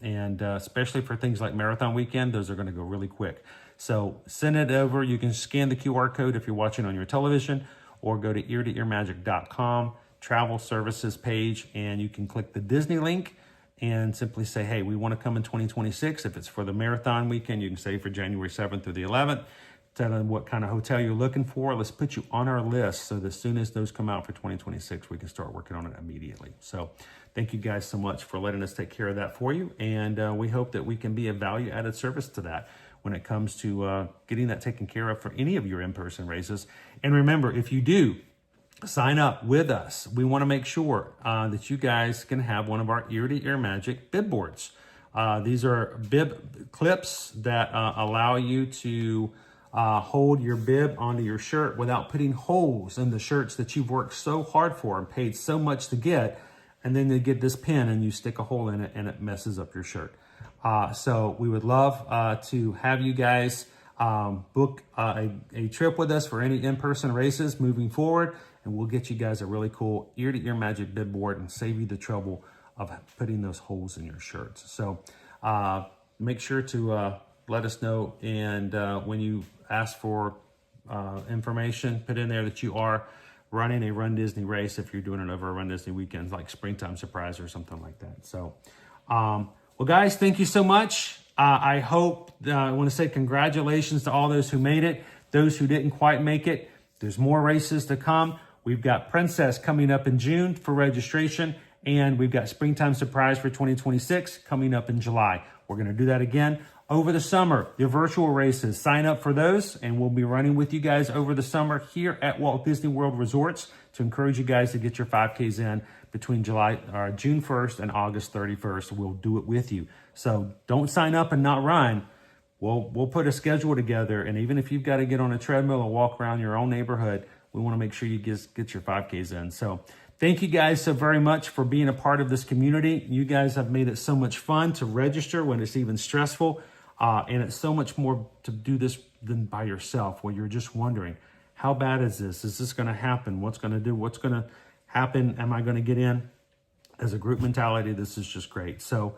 Especially for things like Marathon Weekend, those are going to go really quick. So send it over. You can scan the QR code if you're watching on your television, or go to eartoearmagic.com, travel services page, and you can click the Disney link and simply say, hey, we want to come in 2026. If it's for the Marathon Weekend, you can say for January 7th through the 11th. Tell them what kind of hotel you're looking for. Let's put you on our list so that as soon as those come out for 2026, we can start working on it immediately. So thank you guys so much for letting us take care of that for you. And we hope that we can be a value-added service to that when it comes to getting that taken care of for any of your in-person races. And remember, if you do sign up with us, we want to make sure that you guys can have one of our Ear to Ear Magic bib boards. These are bib clips that allow you to hold your bib onto your shirt without putting holes in the shirts that you've worked so hard for and paid so much to get. And then they get this pin and you stick a hole in it and it messes up your shirt. So we would love to have you guys book a trip with us for any in-person races moving forward, and we'll get you guys a really cool Ear to Ear Magic bib board and save you the trouble of putting those holes in your shirts. So make sure to let us know, and when you ask for information, put in there that you are running a Run Disney race if you're doing it over a Run Disney weekends like Springtime Surprise or something like that. So well, guys, thank you so much. I hope, I want to say congratulations to all those who made it. Those who didn't quite make it, there's more races to come. We've got Princess coming up in June for registration, and we've got Springtime Surprise for 2026 coming up in July. We're going to do that again over the summer. Your virtual races, sign up for those, and we'll be running with you guys over the summer here at Walt Disney World Resorts to encourage you guys to get your 5Ks in between June 1st and August 31st. We'll do it with you. So don't sign up and not run. We'll put a schedule together, and even if you've got to get on a treadmill and walk around your own neighborhood, we want to make sure you get your 5Ks in. So thank you guys so very much for being a part of this community. You guys have made it so much fun to register when it's even stressful, and it's so much more to do this than by yourself, where you're just wondering, how bad is this? Is this going to happen? What's going to do? What's going to happen? Am I going to get in? As a group mentality, this is just great. So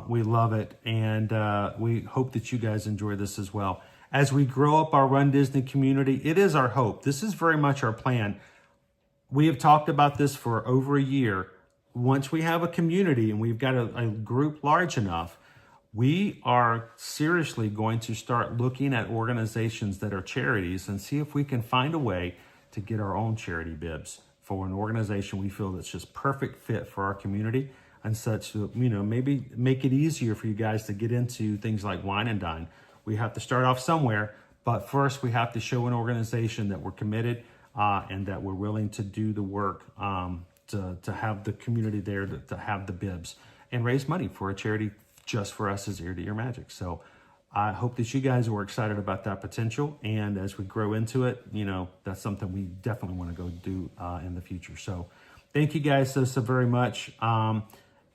we love it, and we hope that you guys enjoy this as well. As we grow up our Run Disney community, it is our hope. This is very much our plan. We have talked about this for over a year. Once we have a community and we've got a group large enough, we are seriously going to start looking at organizations that are charities and see if we can find a way to get our own charity bibs for an organization we feel that's just perfect fit for our community, and such that, maybe make it easier for you guys to get into things like Wine and Dine. We have to start off somewhere, but first we have to show an organization that we're committed and that we're willing to do the work to have the community there, to have the bibs and raise money for a charity just for us as Ear to Ear Magic. So I hope that you guys are excited about that potential. And as we grow into it, that's something we definitely want to go do in the future. So thank you guys so very much.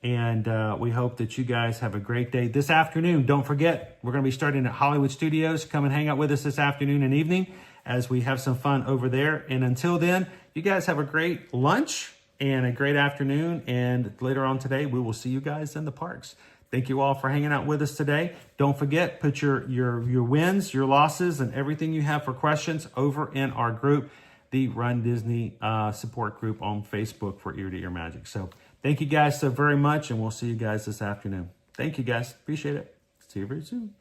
And we hope that you guys have a great day this afternoon. Don't forget, we're going to be starting at Hollywood Studios. Come and hang out with us this afternoon and evening as we have some fun over there. And until then, you guys have a great lunch and a great afternoon. And later on today, we will see you guys in the parks. Thank you all for hanging out with us today. Don't forget, put your wins, your losses, and everything you have for questions over in our group, the Run Disney support group on Facebook for Ear to Ear Magic. So thank you guys so very much, and we'll see you guys this afternoon. Thank you guys. Appreciate it. See you very soon.